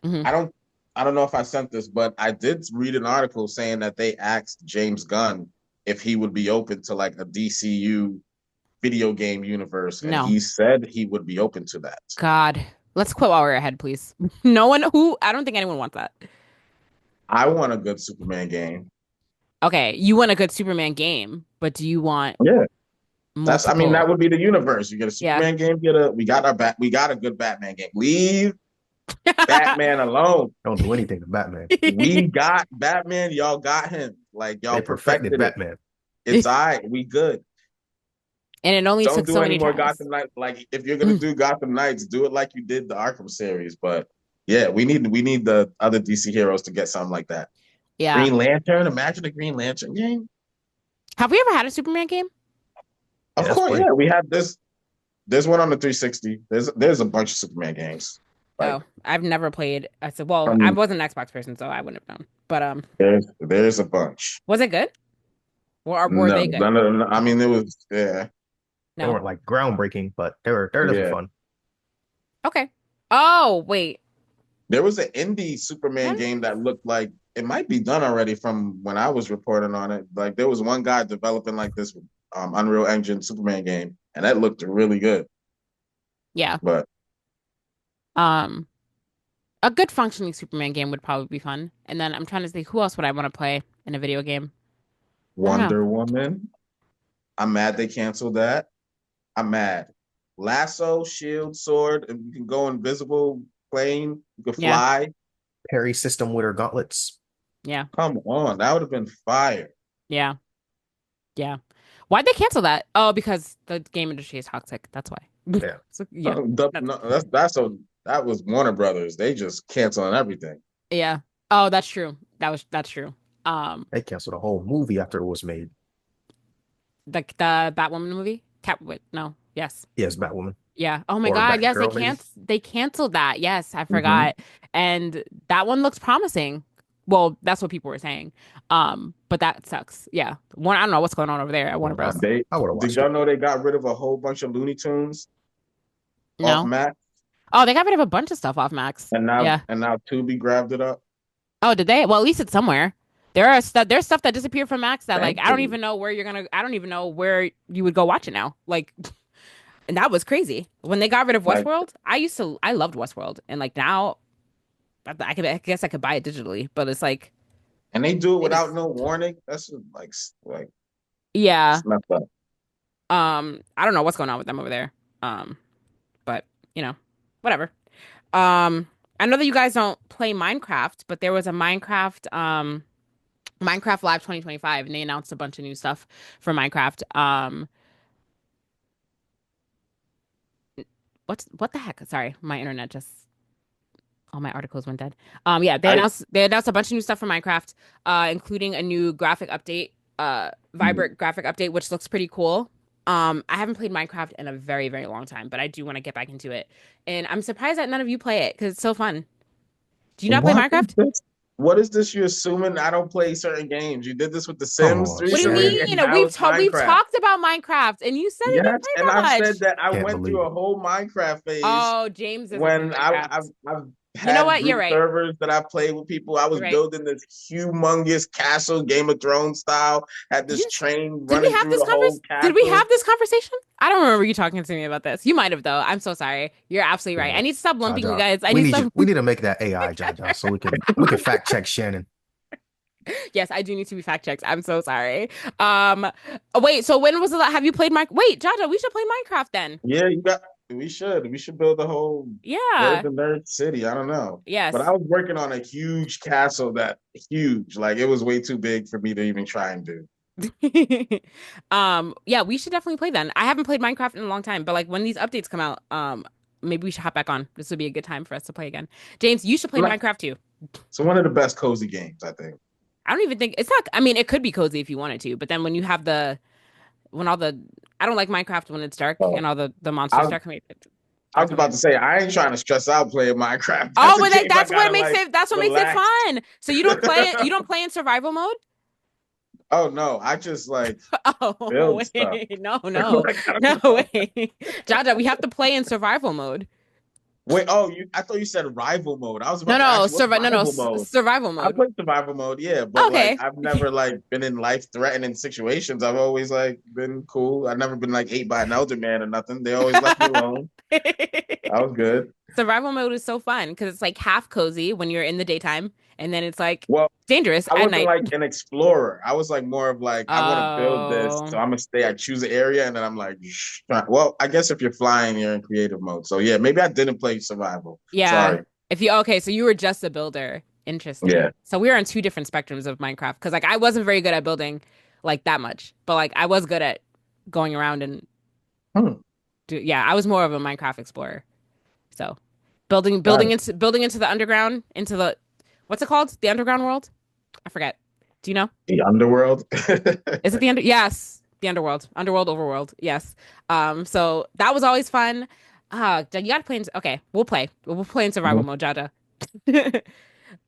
Hmm. I don't I don't know if I sent this, but I did read an article saying that they asked James Gunn if he would be open to like a DCU video game universe, and No, he said he would be open to that. God, let's quit while we're ahead, please. No one who I don't think anyone wants that. I want a good Superman game. Okay, you want a good Superman game, but do you want Yeah. I mean, multiple? that would be the universe. You get a Yeah. Superman game, we got a good Batman game. Leave Batman alone. Don't do anything to Batman. We got Batman, y'all got him. Like y'all They perfected perfected it. Batman. It's all right. We good. And it only Don't took do so any many more tries. Gotham Knights. Like if you're gonna do Gotham Knights, do it like you did the Arkham series. But yeah, we need the other DC heroes to get something like that. Yeah. Green Lantern. Imagine a Green Lantern game. Have we ever had a Superman game? Yeah, Of that's course, plenty. yeah. We had this. There's one on the 360. There's a bunch of Superman games. Like Oh, I've never played. I said, well, I from wasn't an Xbox person, so I wouldn't have known. But there's a bunch. was it good? Or were No, they good? none of them. I mean, it was yeah, They No. weren't like groundbreaking, but they're definitely yeah. fun. Okay. Oh, wait. There was an indie Superman What? game that looked like it might be done already from when I was reporting on it. Like there was one guy developing like this Unreal Engine Superman game, and that looked really good. Yeah. But Um, a good functioning Superman game would probably be fun. And then I'm trying to think, who else would I want to play in a video game? I don't know. Wonder Woman, I'm mad they canceled that. I'm mad. Lasso, shield, sword, and you can go invisible, plane, you can Yeah. fly. Parry system with her gauntlets. Yeah. Come on, that would have been fire. Yeah. Yeah. Why'd they cancel that? Oh, because the game industry is toxic. That's why. Yeah. So, yeah. No, that was Warner Brothers. They just canceling everything. Yeah. Oh, that's true. That's true. Um, They canceled a whole movie after it was made. the Batwoman movie? Catwoman. No. Yes. Yes, Batwoman. Yeah. Oh my Or God. Yes, Batgirl, maybe. they canceled that. Yes, I Mm-hmm. forgot. And that one looks promising. Well, that's what people were saying. But that sucks. Yeah. One, I don't know what's going on over there at Warner Yeah, Bros. They I would have did watched y'all it. know they got rid of a whole bunch of Looney Tunes off No. Max, Oh, they got rid of a bunch of stuff off Max. and Yeah. now Tubi grabbed it up. Oh, did they? Well, at least it's somewhere. There's stuff that disappeared from Max that like I don't Thankfully, even know where you're gonna I don't even know where you would go watch it now. Like and that was crazy. When they got rid of like, Westworld, I loved Westworld. And like now I guess I could buy it digitally, but it's like and they do it they without just no warning. That's like yeah. it's messed up. I don't know what's going on with them over there. But you know, whatever. Um I know that you guys don't play Minecraft, but there was a Minecraft Live 2025 and they announced a bunch of new stuff for Minecraft. What the heck? Sorry, my internet just all my articles went dead. Yeah, I they announced a bunch of new stuff for Minecraft, including a new graphic update, vibrant graphic update, which looks pretty cool. I haven't played Minecraft in a very, very long time, but I do want to get back into it. And I'm surprised that none of you play it because it's so fun. Do you not play what is Minecraft? this? What is this? You're assuming I don't play certain games. You did this with The Come Sims on, What do you 3 Shannon. mean? and now it's We've Minecraft. talked about Minecraft, and you said you didn't Yes, play and that I've said much. that I Can't went through believe a it. whole Minecraft phase Oh, James doesn't play when Minecraft. I've You know had what? You're group right. servers that I played with people. I was You're right. building this humongous castle, Game of Thrones style. Had Did you this train Did we running have through this the whole Did we castle. have this conversation? I don't remember you talking to me about this. You might have though. I'm so sorry. You're absolutely right. I Yeah. need to stop lumping you Jaja. guys. I We need to need you. stop. We need to make that AI, Jaja, so we can fact check Shannon. Yes, I do need to be fact checked. I'm so sorry. Wait. So when was the have you played Wait, Jaja, we should play Minecraft then. Yeah, you got. We should build a whole Yeah. Blerdsnerds city. I don't know, but I Yes. was working on a huge castle that huge, like it was way too big for me to even try and do. Yeah, we should definitely play then. I haven't played Minecraft in a long time, but like when these updates come out, maybe we should hop back on. This would be a good time for us to play again. James, you should play Like, Minecraft too. so one of the best cozy games, I think. I don't even think it's not. I mean, it could be cozy if you wanted to, but then when you have when all the I don't like Minecraft when it's dark Oh, and all the I monsters was, start coming. I was about to say I ain't trying to stress out playing Minecraft. Oh, That's a but like game I that's what gotta makes like it. That's what makes it relax. fun. So you don't play it. You don't play in survival mode. Oh no, I just like Oh build stuff. wait, no, I gotta no know. wait, Jaja, we have to play in survival mode. Wait, I thought you said rival mode. I was No, about to ask you what's no, rival mode. survival I mode. played survival mode, yeah, but like Okay. I've never like been in life threatening situations. I've always like been cool. I've never been like ate by an elder man or nothing. They always left me alone. I was good. Survival mode is so fun because it's like half cozy when you're in the daytime, and then it's like Well, dangerous I at wasn't night. like an explorer. I was like more of like I want to build this, so Oh, I'm gonna stay. I choose an area, and then I'm like, well, I guess if you're flying, you're in creative mode. So yeah, maybe I didn't play survival. yeah. Sorry. If you okay, so you were just a builder. Yeah. Interesting. So we were on two different spectrums of Minecraft because like I wasn't very good at building like that much, but like I was good at going around and Hmm. yeah, I was more of a Minecraft explorer. So Got it. building into the underground, into the what's it called? The underground world? I forget. Do you know? The Underworld. Is it yes, the Underworld. Underworld, Overworld. Yes. So that was always fun. You gotta play okay, we'll play. We'll play in survival mode, Jaja.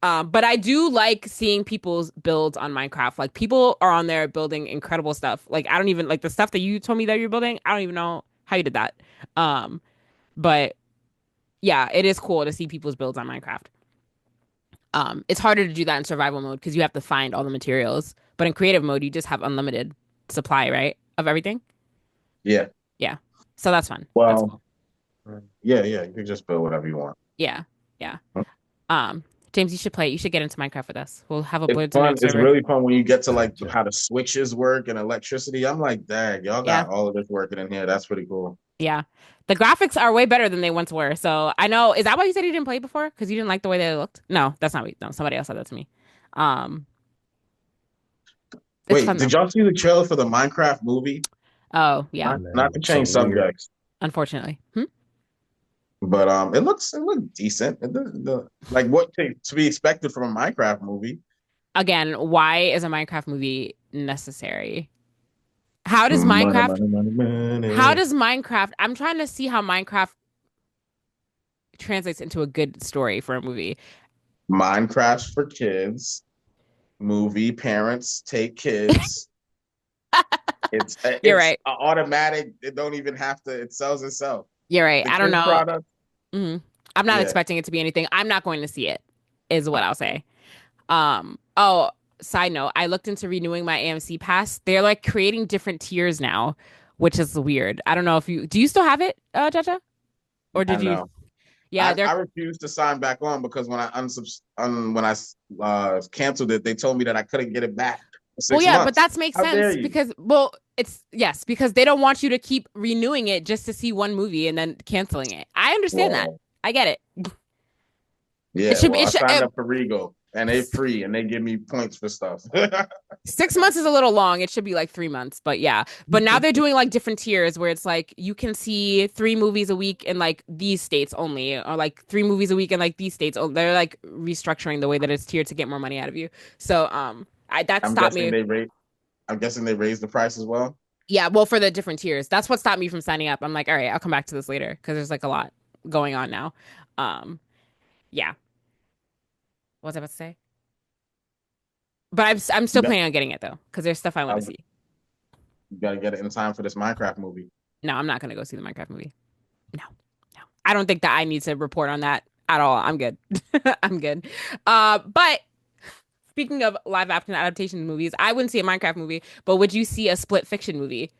But I do like seeing people's builds on Minecraft. Like people are on there building incredible stuff. Like I don't even like the stuff that you told me that you're building. I don't even know how you did that. But yeah, it is cool to see people's builds on Minecraft. It's harder to do that in survival mode because you have to find all the materials. But in creative mode, you just have unlimited supply, right? Of everything. Yeah. Yeah. So that's fun. That's Well, cool. yeah. You can just build whatever you want. Yeah. Yeah. Huh? James, you should play it. You should get into Minecraft with us. We'll have a It's fun. Blerdsnerds It's server. really fun when you get to like Sure. how the switches work and electricity. I'm like, dang, y'all Yeah. got all of this working in here. That's pretty cool. Yeah. The graphics are way better than they once were. So I know. Is that why you said you didn't play before? Because you didn't like the way they looked? No, that's not me. No, somebody else said that to me. It's Wait, fun though. did y'all see the trailer for the Minecraft movie? Oh, yeah. Not to It's so change weird. subjects, Unfortunately. but it looks decent. Like what to be expected from a Minecraft movie. Again, why is a Minecraft movie necessary? How does Money, Minecraft? money, money, money. How does Minecraft? I'm trying to see how Minecraft translates into a good story for a movie. Minecraft's for kids? Movie parents take kids. You're It's right. automatic. It don't even have to. It sells itself. You're right. The I don't kids know. product. I'm not Yeah. expecting it to be anything. I'm not going to see it, is what I'll say. Side note, I looked into renewing my AMC pass. They're like creating different tiers now, which is weird. I don't know if do you still have it, Jaja? Or I did you? know. Yeah, they're I refused to sign back on because when I canceled it, they told me that I couldn't get it back for well, 6 yeah, but months. that makes How dare sense you? because it's yes, because they don't want you to keep renewing it just to see one movie and then canceling it. I understand that. Well, I get it. yeah. It should be. Well, I signed up for Regal, and they free, and they give me points for stuff. 6 months is a little long. It should be like 3 months, but yeah. But now they're doing like different tiers where it's like you can see 3 movies a week in like these states only, or like 3 movies a week in like these states. They're like restructuring the way that it's tiered to get more money out of you. So that I'm stopped guessing me. they rate. I'm guessing they raised the price as well. Yeah, well, for the different tiers, that's what stopped me from signing up. I'm like, all right, I'll come back to this later because there's like a lot going on now. Yeah. What was I about to say? But I'm still You got, planning on getting it though because there's stuff I want to see. you got to get it in time for this Minecraft movie. No, I'm not gonna go see the Minecraft movie. No. I don't think that I need to report on that at all. I'm good. I'm good. But speaking of live action adaptation movies, I wouldn't see a Minecraft movie, but would you see a split fiction movie?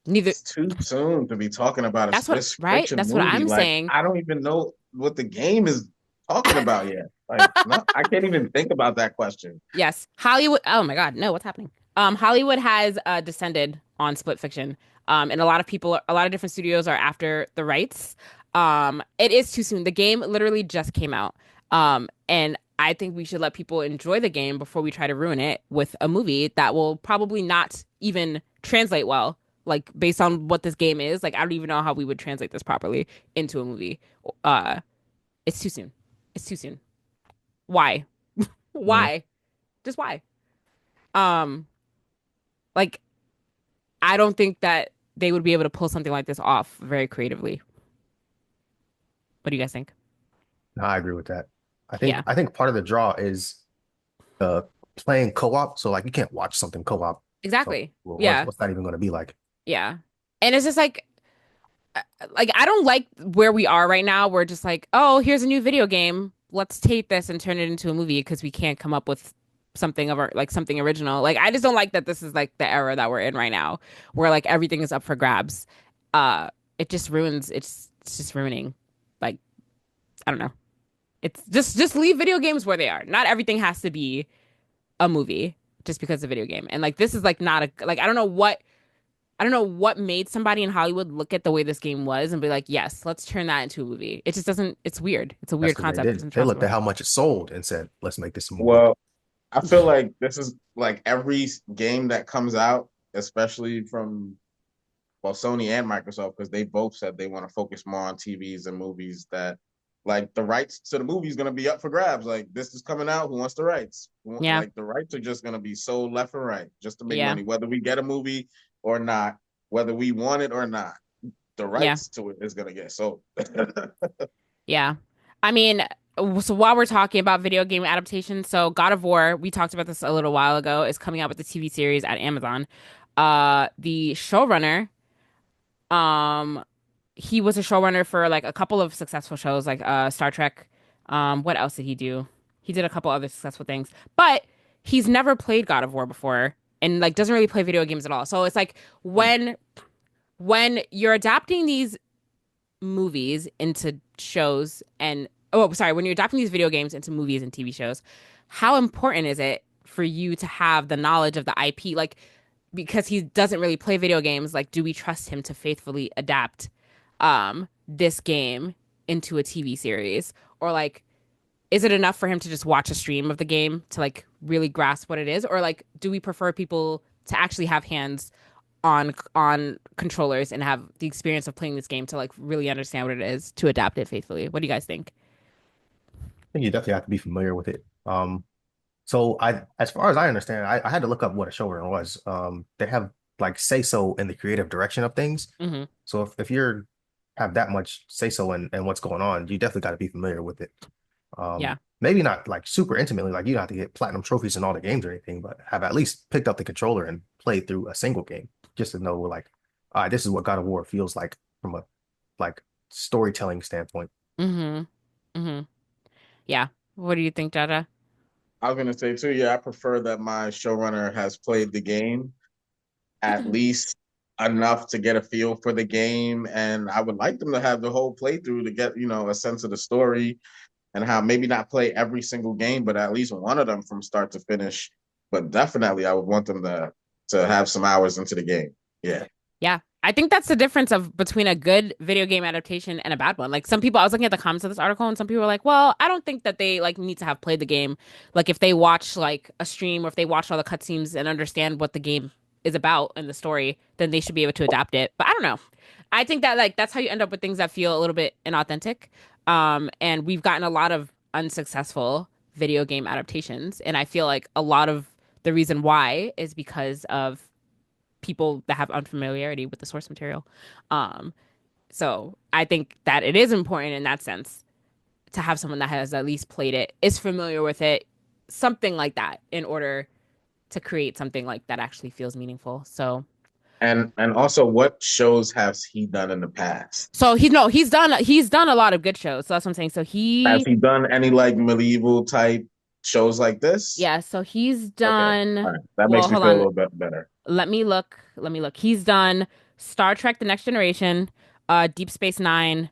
Neither. It's too soon to be talking about a That's what, Swiss right? fiction That's what movie. I'm Like saying. I don't even know what the game is talking about yet. Like no, I can't even think about that question. Yes, Hollywood. Oh my God, no, what's happening? Hollywood has descended on split fiction. And a lot of people, a lot of different studios are after the rights. It is too soon. The game literally just came out. And I think we should let people enjoy the game before we try to ruin it with a movie that will probably not even translate well. Like based on what this game is, like I don't even know how we would translate this properly into a movie. Uh, it's too soon. It's too soon. Why? Why? Just why? Um, like I don't think that they would be able to pull something like this off very creatively. What do you guys think? No, I agree with that. Yeah, I think part of the draw is uh playing co-op. So like you can't watch something co-op. So exactly. well, Yeah, what's that even going to be like? yeah. And it's just like I don't like where we are right now. We're just like, oh, here's a new video game. Let's take this and turn it into a movie because we can't come up with something of our like something original. Like I just don't like that this is like the era that we're in right now, where like everything is up for grabs. It just ruins. It's just ruining. Like I don't know. It's just leave video games where they are. Not everything has to be a movie just because it's a video game. And like this is like not a like I don't know what made somebody in Hollywood look at the way this game was and be like, yes, let's turn that into a movie. It just doesn't, it's weird. It's a That's weird because they concept. It did. doesn't They translate looked at well. how much it sold and said, let's make this a movie. Well, I feel like this is like every game that comes out, especially from Sony and Microsoft, because they both said they want to focus more on TVs and movies that like the rights to the movie is gonna be up for grabs. Like this is coming out, who wants the rights? Yeah. Like the rights are just gonna be sold left and right just to make Yeah. money, whether we get a movie or not, whether we want it or not. The Yeah. rights to it is gonna get sold. Yeah. I mean, so while we're talking about video game adaptations, so God of War, we talked about this a little while ago, is coming out with the TV series at Amazon. The showrunner, um, he was a showrunner for like a couple of successful shows, like Star Trek. What else did he do? He did a couple other successful things, but he's never played God of War before, and like doesn't really play video games at all. So it's like when you're adapting these movies into shows and oh sorry when you're adapting these video games into movies and TV shows, how important is it for you to have the knowledge of the IP, like because he doesn't really play video games, like do we trust him to faithfully adapt this game into a TV series, or like is it enough for him to just watch a stream of the game to like really grasp what it is, or like do we prefer people to actually have hands on controllers and have the experience of playing this game to like really understand what it is to adapt it faithfully? What do you guys think? I think you definitely have to be familiar with it. So as far as I understand, I had to look up what a showrunner was. They have like say so in the creative direction of things. Hmm. So if you're have that much say so in what's going on, you definitely got to be familiar with it. Yeah. Maybe not like super intimately, like you don't have to get platinum trophies in all the games or anything, but have at least picked up the controller and played through a single game just to know like, all right, this is what God of War feels like from a like storytelling standpoint. Hmm. Hmm. Yeah. What do you think, Jaja? I was gonna say too, yeah, I prefer that my showrunner has played the game at least enough to get a feel for the game, and I would like them to have the whole playthrough to get a sense of the story and how maybe not play every single game, but at least one of them from start to finish. But definitely, I would want them to have some hours into the game. Yeah. Yeah. I think that's the difference of between a good video game adaptation and a bad one. Like some people, I was looking at the comments of this article, and some people were like, "Well, I don't think that they like need to have played the game. Like if they watch like a stream or if they watch all the cutscenes and understand what the game is about and the story, then they should be able to adapt it." But I don't know. I think that like that's how you end up with things that feel a little bit inauthentic. And we've gotten a lot of unsuccessful video game adaptations, and I feel like a lot of the reason why is because of people that have unfamiliarity with the source material. Um, so I think that it is important in that sense to have someone that has at least played it, is familiar with it, something like that, in order to create something like that actually feels meaningful. So, And also, what shows has he done in the past? so he's no, he's done a lot of good shows. So that's what I'm saying. So Has he, he done any like medieval type shows like this? yeah, so he's Okay. done. All right. That Well, makes me hold feel a on. little bit better. Let me look. Let me look. He's done Star Trek: The Next Generation, Deep Space Nine,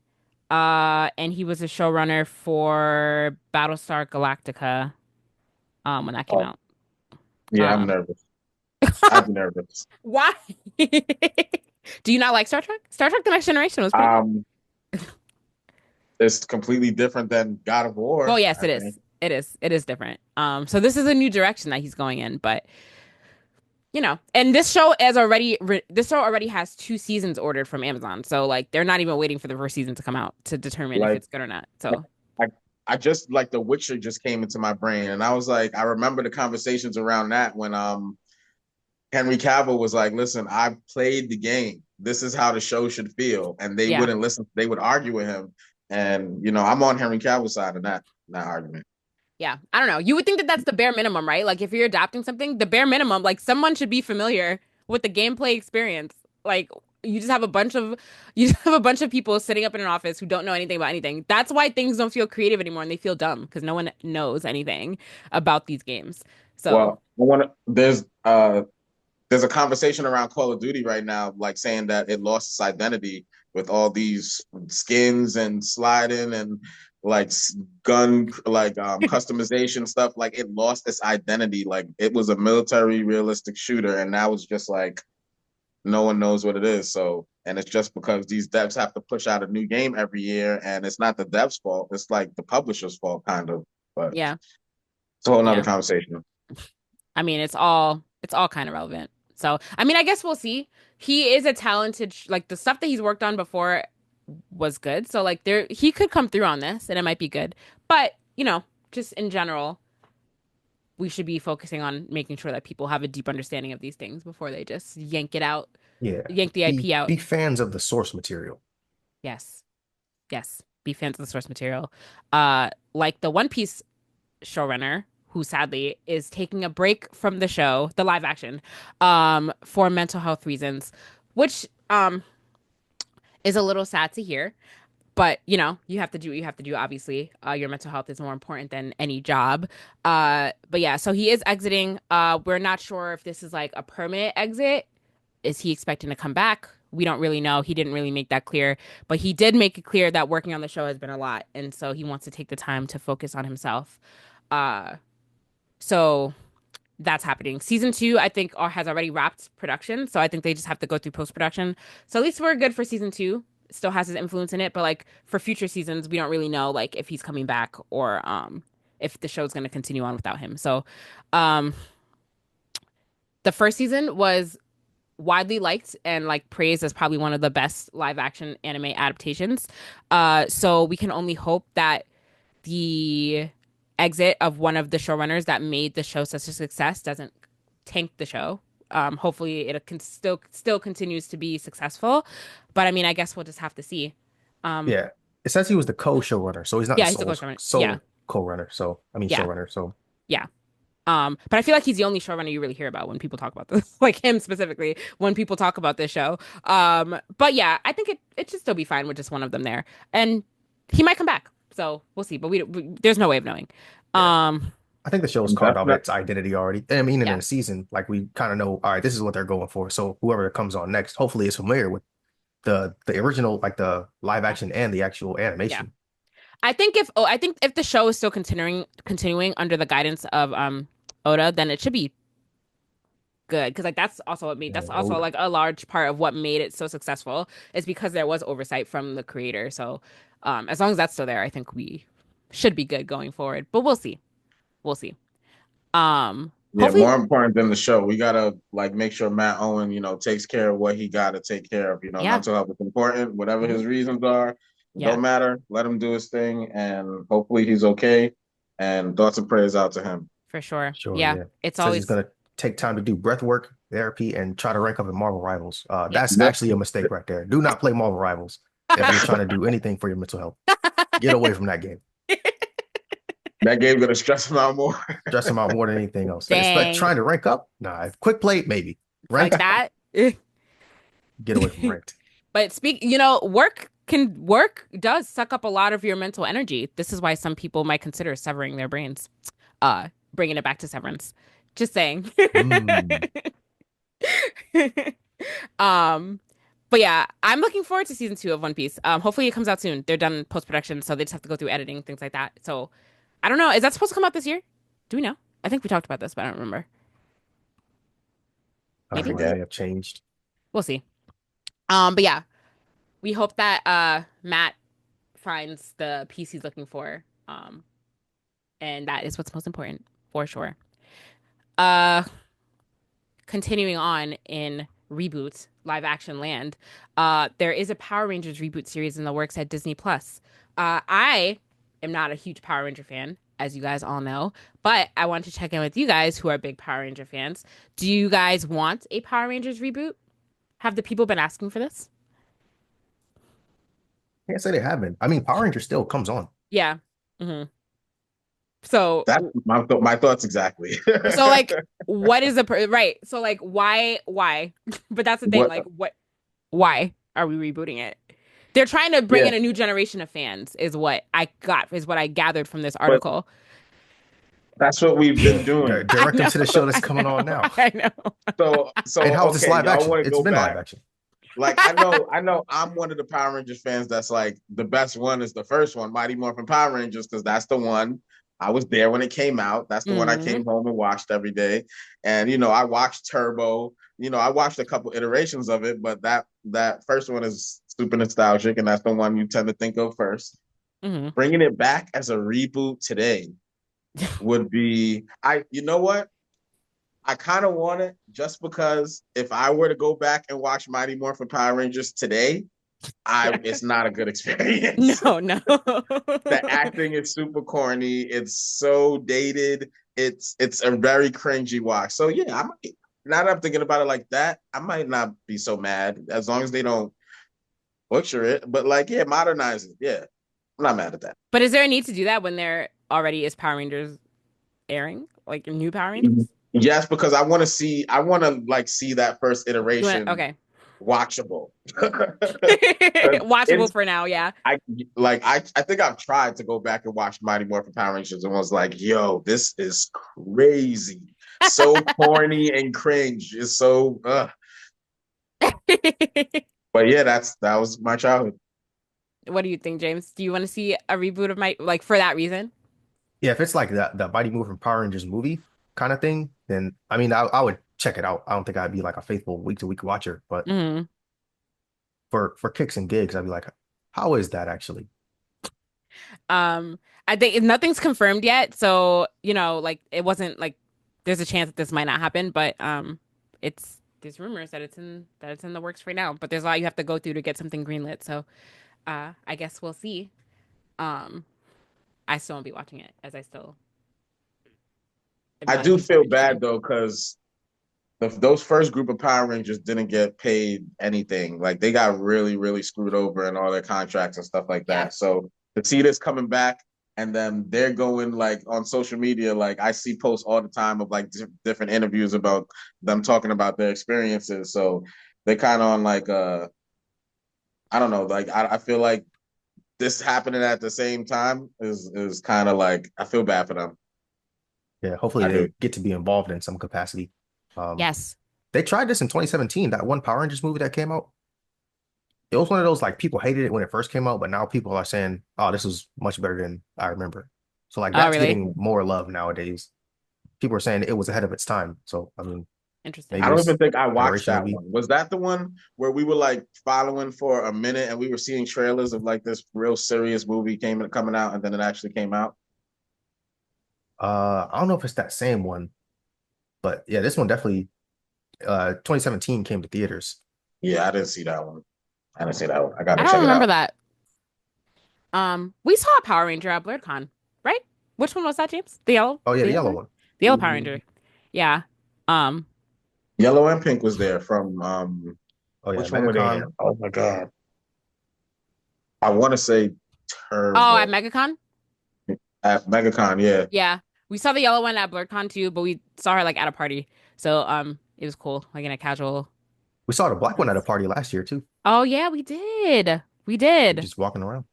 and he was a showrunner for Battlestar Galactica, when that came Oh, out. yeah, I'm Um, nervous. I'd be nervous. why? Do you not like Star Trek? Star Trek: The Next Generation was pretty good. Um, it's completely different than God of Well, War, yes, I it think. is. It is. It is different. So this is a new direction that he's going in, but and this show already has 2 seasons ordered from Amazon. So like they're not even waiting for the first season to come out to determine if Like it's good or not. So I I just like The Witcher just came into my brain, and I was like, I remember the conversations around that when Henry Cavill was like, "Listen, I played the game. This is how the show should feel," and they yeah. wouldn't listen. They would argue with him, and I'm on Henry Cavill's side of that argument. Yeah, I don't know. You would think that that's the bare minimum, right? Like if you're adapting something, the bare minimum, like someone should be familiar with the gameplay experience. Like you just have a bunch of people sitting up in an office who don't know anything about anything. That's why things don't feel creative anymore and they feel dumb because no one knows anything about these games. So, Well, I want to. There's a conversation around Call of Duty right now, like saying that it lost its identity with all these skins and sliding and like gun customization stuff. Like it lost its identity. Like it was a military realistic shooter, and now it's just like no one knows what it is. So, and it's just because these devs have to push out a new game every year, and it's not the devs' fault. It's like the publisher's fault, kind of. But yeah. it's a whole nother Yeah. conversation. I mean, it's all kind of relevant. So, I mean, I guess we'll see. He is a talented like the stuff that he's worked on before was good. So like he could come through on this and it might be good. But, just in general, we should be focusing on making sure that people have a deep understanding of these things before they just Yeah. yank the Be IP out. be fans of the source material. Yes. Yes. Be fans of the source material. Like the One Piece showrunner, who sadly is taking a break from the show, the live action, for mental health reasons, which is a little sad to hear. But you have to do what you have to do. Obviously, your mental health is more important than any job. But yeah, so he is exiting. We're not sure if this is like a permanent exit. Is he expecting to come back? We don't really know. He didn't really make that clear, but he did make it clear that working on the show has been a lot, and so he wants to take the time to focus on himself. So that's happening. Season 2, I think, has already wrapped production, so I think they just have to go through post production. So at least we're good for season 2. It still has his influence in it, but like for future seasons, we don't really know like if he's coming back or if the show's going to continue on without him. So um the first season was widely liked and like praised as probably one of the best live action anime adaptations. So we can only hope that the exit of one of the showrunners that made the show such a success doesn't tank the show. Hopefully it can still continues to be successful, but I mean, I guess we'll just have to see. Um, Yeah. It says he was the co-showrunner, so he's not the yeah, he's the co-showrunner. Yeah, sole co-runner. So I mean yeah, showrunner. So yeah. But I feel like he's the only showrunner you really hear about when people talk about this, like him specifically, when people talk about this show. But yeah, I think it should still be fine with just one of them there, and he might come back. So we'll see. But there's no way of knowing. yeah. Um, I think the show's That's carved out not, its identity already. I mean, in yeah, a season, like we kind of know, all right, this is what they're going for. So whoever comes on next, hopefully is familiar with the original, like the live action and the actual yeah. animation. I think if the show is still continuing under the guidance of Oda, then it should be good because like that's Yeah, also like a large part of what made it so successful is because there was oversight from the creator. So as long as that's still there, I think we should be good going forward. But we'll see. We'll see. yeah, Hopefully, more important than the show. We gotta like make sure Matt Owen, takes care of what he gotta take care of. yeah. Mental health is important, whatever Hmm. his reasons are. It Yeah, don't matter. Let him do his thing, and hopefully he's okay. And thoughts and prayers out to him. for sure. sure, Yeah. yeah. It's Says he's always gonna take time to do breath work, therapy, and try to rank up in Marvel Rivals. yep. That's actually a mistake right there. Do not play Marvel Rivals if you're trying to do anything for your mental health. Get away from that game. That game gonna stress him out more. Stress them out more than anything else. Expect Dang. trying to rank up? Nah, quick play, maybe. Like Ranked, that. get away from ranked. But work does suck up a lot of your mental energy. This is why some people might consider severing their brains, bringing it back to severance. Just saying. Mm. um, but yeah, I'm looking forward to season 2 of One Piece. Hopefully it comes out soon. They're done post production, so they just have to go through editing, things like that. So I don't know. Is that supposed to come out this year? Do we know? I think we talked about this, but I don't remember. I Maybe may have changed. we'll see. But yeah, we hope that Matt finds the piece he's looking for. And that is what's most important for sure. Uh Continuing on in reboots, live action land, there is a Power Rangers reboot series in the works at Disney Plus. I am not a huge Power Ranger fan, as you guys all know, but I want to check in with you guys who are big Power Ranger fans. Do you guys want a Power Rangers reboot? Have the people been asking for this? Can't say they haven't. I mean, Power Ranger still comes on. Yeah. Hmm. So, That's my thoughts exactly. so like, what is right? So like, why? But that's the thing. What? Like, why are we rebooting it? They're trying to bring Yeah, in a new generation of fans, is what I gathered from this article. that's what we've been doing. I Direct them to the show that's coming on now. I know. And how is this Okay, live y'all action? want to It's go been live back. action. Like I know I'm one of the Power Rangers fans that's like the best one is the first one, Mighty Morphin Power Rangers, because that's the one I was there when it came out. That's the one I Hmm. came home and watched every day. And I watched Turbo. I watched a couple iterations of it, but that first one is super nostalgic, and that's the one you tend to think of first. Hmm. Bringing it back as a reboot today would be you know what? I kind of want it just because if I were to go back and watch Mighty Morphin Power Rangers today, it's not a good experience. No, no. The acting is super corny. It's so dated. It's a very cringy watch. So yeah, I might, now that I'm thinking about it like that, I might not be so mad as long as they don't butcher it. But like, yeah, modernize it. Yeah, I'm not mad at that. But is there a need to do that when there already is Power Rangers airing, like new Power Rangers? Yes, because I want to like see that first You want iteration okay. watchable. Watchable It's for now, yeah. I like I think I've tried to go back and watch Mighty Morphin Power Rangers and was like, yo, this is crazy. So corny and cringe. It's so but yeah, that was my childhood. What do you think, James? Do you want to see a reboot of my like for that reason? Yeah, if it's like the Mighty Morphin Power Rangers movie kind of thing, then I mean I would check it out. I don't think I'd be like a faithful week to week watcher, but Hmm. for kicks and gigs, I'd be like, how is that actually? Um, I think nothing's confirmed yet, so like it wasn't like there's a chance that this might not happen, but it's there's rumors that it's in the works right now, but there's a lot you have to go through to get something greenlit. So, I guess we'll see. Um, I still won't be watching it as I still am I not do even that feel bad interested. though, because those first group of Power Rangers didn't get paid anything. Like they got really, really screwed over in all their contracts and stuff like Yeah. that. So to see this coming back and then they're going like on social media, like I see posts all the time of like different interviews about them talking about their experiences. So they kind of on like I don't know, like I feel like this happening at the same time is kind of like I feel bad for them. Yeah, hopefully I do. they get to be involved in some capacity. Um, Yes. they tried this in 2017, that one Power Rangers movie that came out. It was one of those like people hated it when it first came out, but now people are saying, "Oh, this was much better than I remember." So like Oh, that's really? getting more love nowadays. People are saying it was ahead of its time. So I mean, Interesting. I maybe don't this even think I watched iteration will that be. one. Was that the one where we were like following for a minute and we were seeing trailers of like this real serious movie coming out and then it actually came out? I don't know if it's that same one, but yeah, this one definitely. 2017 came to theaters. Yeah, I didn't see that one. I didn't see that one. I I gotta don't check it remember out. that. We saw a Power Ranger at Blerdcon, right? Which one was that, James? Oh yeah, The the yellow yellow one? one. The yellow Power Mhm. Ranger. Yeah. Um, Yellow and Pink was there from Oh yeah, which one were they in? MegaCon. Oh my god. I want to say oh, at Turbo MegaCon? at MegaCon, yeah. Yeah. We saw the yellow one at Blerdcon too, but we saw her like at a party. So it was cool, like in a casual We saw the black one at a sense. party last year too. Oh yeah, we did. We We're did. just walking around.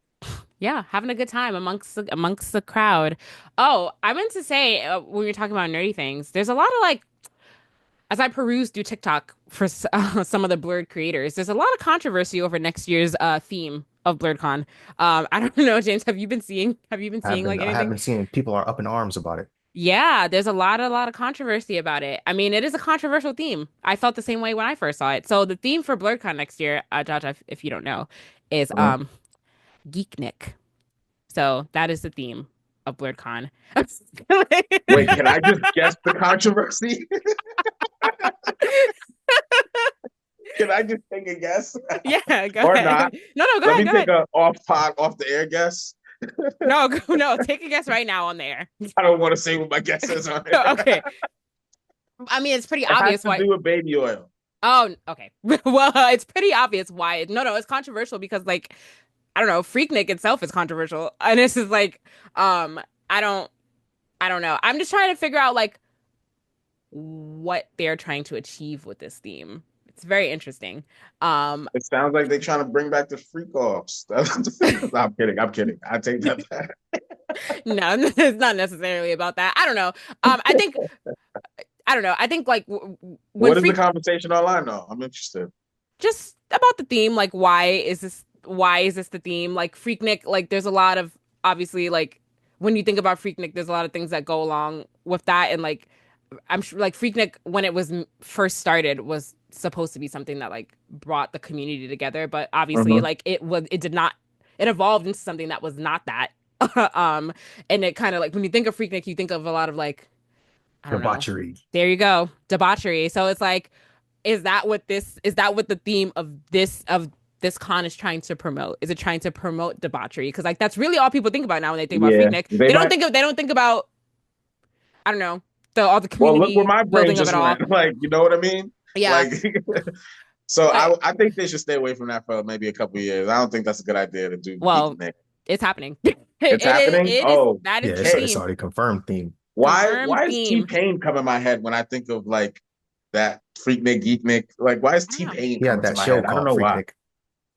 Yeah, having a good time amongst the crowd. Oh, I meant to say when we were talking about nerdy things, there's a lot of like as I peruse through TikTok for some of the Blurred creators, there's a lot of controversy over next year's theme of BlurredCon. I don't know, James, have you been seeing like I have anything? been seeing people are up in arms about it. Yeah, there's a lot of controversy about it. I mean, it is a controversial theme. I felt the same way when I first saw it. So the theme for BlurredCon next year, Jaja, if you don't know, is Mhm. Geeknik. So that is the theme of BlurredCon. Wait, can I just guess the controversy? Can I just take a guess? Yeah, go Or ahead. not? No, go Let ahead, me go take ahead. a off the air guess. No, go, no, take a guess right now on there. I don't want to say what my guess is on it. Okay. I mean, it's pretty It has obvious to why. do with baby oil. Oh, okay. Well, it's pretty obvious why. No, it's controversial because, like, I don't know, Freaknik itself is controversial, and this is like, I don't, I don't know. I'm just trying to figure out like what they're trying to achieve with this theme. It's very interesting. Um, It sounds like they're trying to bring back the freak offs. I'm kidding. I'm kidding. I take that back. no, it's not necessarily about that. I don't know. I don't know. I think like when What is the Freak conversation online though? I'm interested. just about the theme, like why is this the theme? Like Freaknik, like there's a lot of obviously like when you think about Freaknik, there's a lot of things that go along with that, and like I'm sure like Freaknik when it was first started was supposed to be something that like brought the community together, but obviously Mhm. like it did not it evolved into something that was not that. um and it kind of like when you think of Freaknik, you think of a lot of like I don't know. Debauchery. There you go. Debauchery. So it's like is that what the theme of this con is trying to promote? Is it trying to promote debauchery? Because like that's really all people think about now when they think about Yeah, Freaknik. they might. They don't think about, I don't know, all the Well, look where community my brain building of it just all. went. Like, you know what I mean? Yeah, Like, so but I think they should stay away from that for maybe a couple of years. I don't think that's a good idea to do Geek well, Nick. it's happening. It's happening. It is Oh, that Yeah, is the hey, it's theme. already confirmed theme. Confirmed why is T theme. Pain come in my head when I think of like that Freak Nick, Geek Nick? Like, why is I T don't know. Pain He had coming to that my show head? I don't called know why. Freaknik.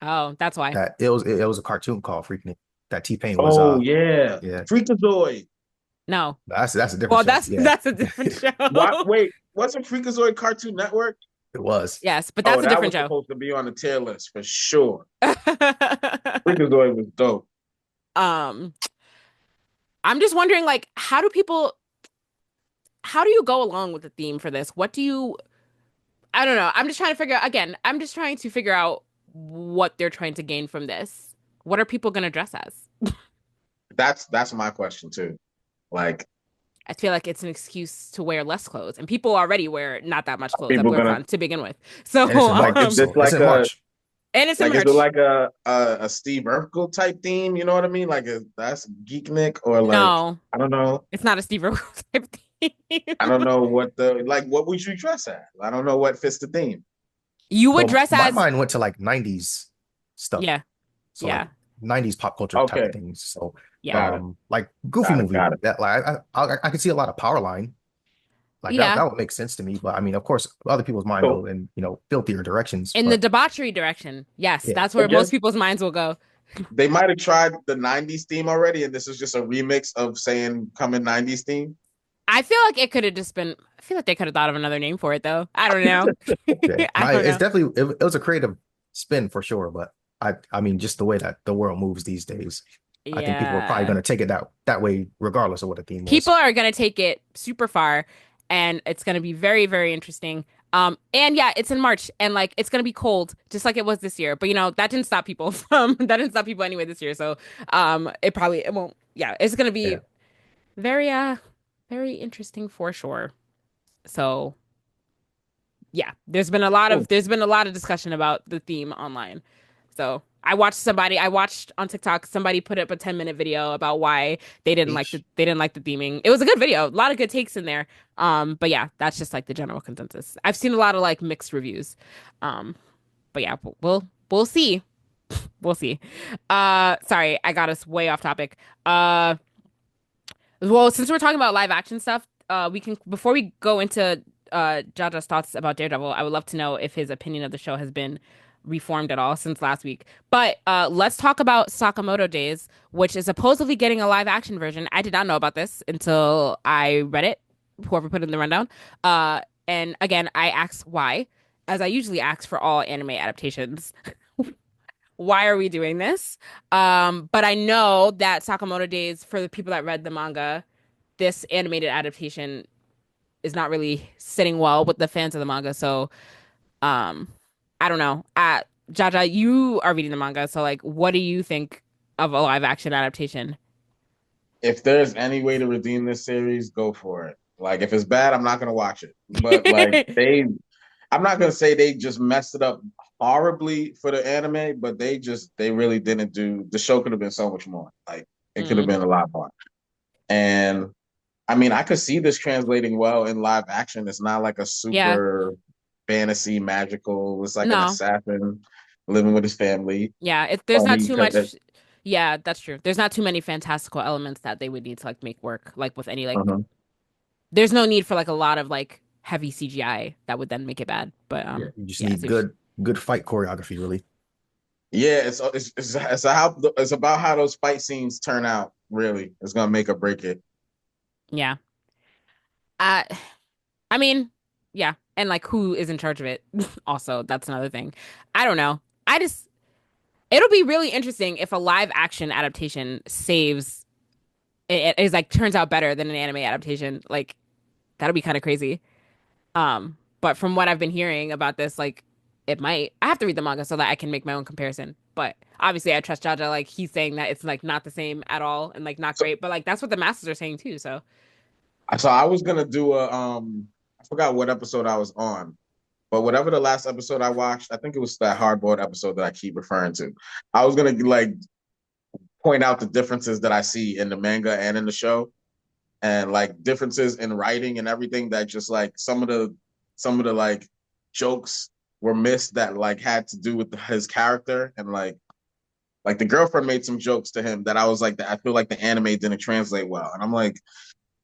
Oh, that's why. That it was a cartoon called Freaknik. That T-Pain was Oh yeah, yeah. Freakazoid. No. That's a different Well, show. Yeah, that's a different What? show. Wait, wasn't Freakazoid Cartoon Network? it was. Yes, but Oh, that's a that different was show. supposed to be on the tier list for sure. Freakazoid was dope. um, I'm just wondering, like, how do you go along with the theme for this? What do you, I don't know. I'm just trying to figure out, again, I'm just trying to figure out what they're trying to gain from this. What are people going to dress as? That's my question too. Like, I feel like it's an excuse to wear less clothes, and people already wear not that much clothes at people gonna BlerDCon to begin with. So, And it's in like? Is March, this so it's like in a March. and it's in like? Is it March. like a Steve Urkel type theme? You know what I mean? Like, that's Geek Nick or like No, I don't know. it's not a Steve Urkel type I theme. don't know what the like. What would you dress as? I don't know what fits the theme. You would So dress my as, mind went to like 90s stuff. yeah, So like yeah, 90s pop culture type of Okay, things. So yeah, got it, like Goofy got it, movie got it. that like I could see a lot of Powerline. Like yeah. that would make sense to me. But I mean, of course, other people's mind So go in, filthier directions. In the But debauchery direction, yes, yeah, that's I where guess most people's minds will go. they might have tried the '90s theme already, and this is just a remix of saying "come in '90s" theme. I feel like it could have just been. I feel like they could have thought of another name for it, though. I don't know. yeah. I No, don't it's know. definitely it was a creative spin for sure. But I mean, just the way that the world moves these days, I think people are probably Yeah, going to take it that way, regardless of what the theme people was. are gonna take it super far, and it's gonna be very, very interesting. And yeah, it's in March, and like it's gonna be cold, just like it was this year. But that didn't stop people from that didn't stop people anyway this year. So, it won't. Yeah, it's gonna be Yeah, very, very interesting for sure. So yeah, Cool. there's been a lot of discussion about the theme online. So I watched on TikTok somebody put up a 10-minute video about why H. they didn't like the theming. It was a good video, a lot of good takes in there. But yeah, that's just like the general consensus. I've seen a lot of like mixed reviews. But yeah, we'll see. We'll see. Sorry, I got us way off topic. Well, since we're talking about live action stuff, we can before we go into Jaja's thoughts about Daredevil, I would love to know if his opinion of the show has been reformed at all since last week. But let's talk about Sakamoto Days, which is supposedly getting a live action version. I did not know about this until I read it, whoever put it in the rundown. And again, I asked why, as I usually ask for all anime adaptations. Why are we doing this? But I know that Sakamoto Days, for the people that read the manga, this animated adaptation is not really sitting well with the fans of the manga. So, um, I don't know. Jaja, you are reading the manga, so like, what do you think of a live action adaptation? If there's any way to redeem this series, go for it. Like, if it's bad, I'm not gonna watch it. But like I'm not gonna say they just messed it up horribly for the anime, but they really didn't do. The show could have been so much more. Like, it could have Mm, been a lot more. And I mean, I could see this translating well in live action. It's not like a yeah, super fantasy magical. It's like an no, assassin living with his family. yeah. There's Funny not too because much. Yeah, that's true. There's not too many fantastical elements that they would need to like make work, like with any like there's no need for like a lot of like heavy CGI that would then make it bad. But Yeah, you just yeah, need good fight choreography, really. yeah, it's about how those fight scenes turn out. Really, it's gonna make or break it. yeah. Uh, I mean, yeah, and like who is in charge of it? Also, that's another thing. I don't know. I just it'll be really interesting if a live action adaptation saves it is like turns out better than an anime adaptation. Like that'll be kind of crazy. But from what I've been hearing about this, like it might. I have to read the manga so that I can make my own comparison. But obviously, I trust Jaja. Like he's saying that it's like not the same at all and like not So, great. But like that's what the masters are saying too. So so I was gonna do a I forgot what episode I was on, But whatever the last episode I watched, I think it was that hardboiled episode that I keep referring to. I was gonna like point out the differences that I see in the manga and in the show, and like differences in writing and everything that just like some of the like jokes were missed that like had to do with his character, and like the girlfriend made some jokes to him that I was like, I feel like the anime didn't translate well, and I'm like,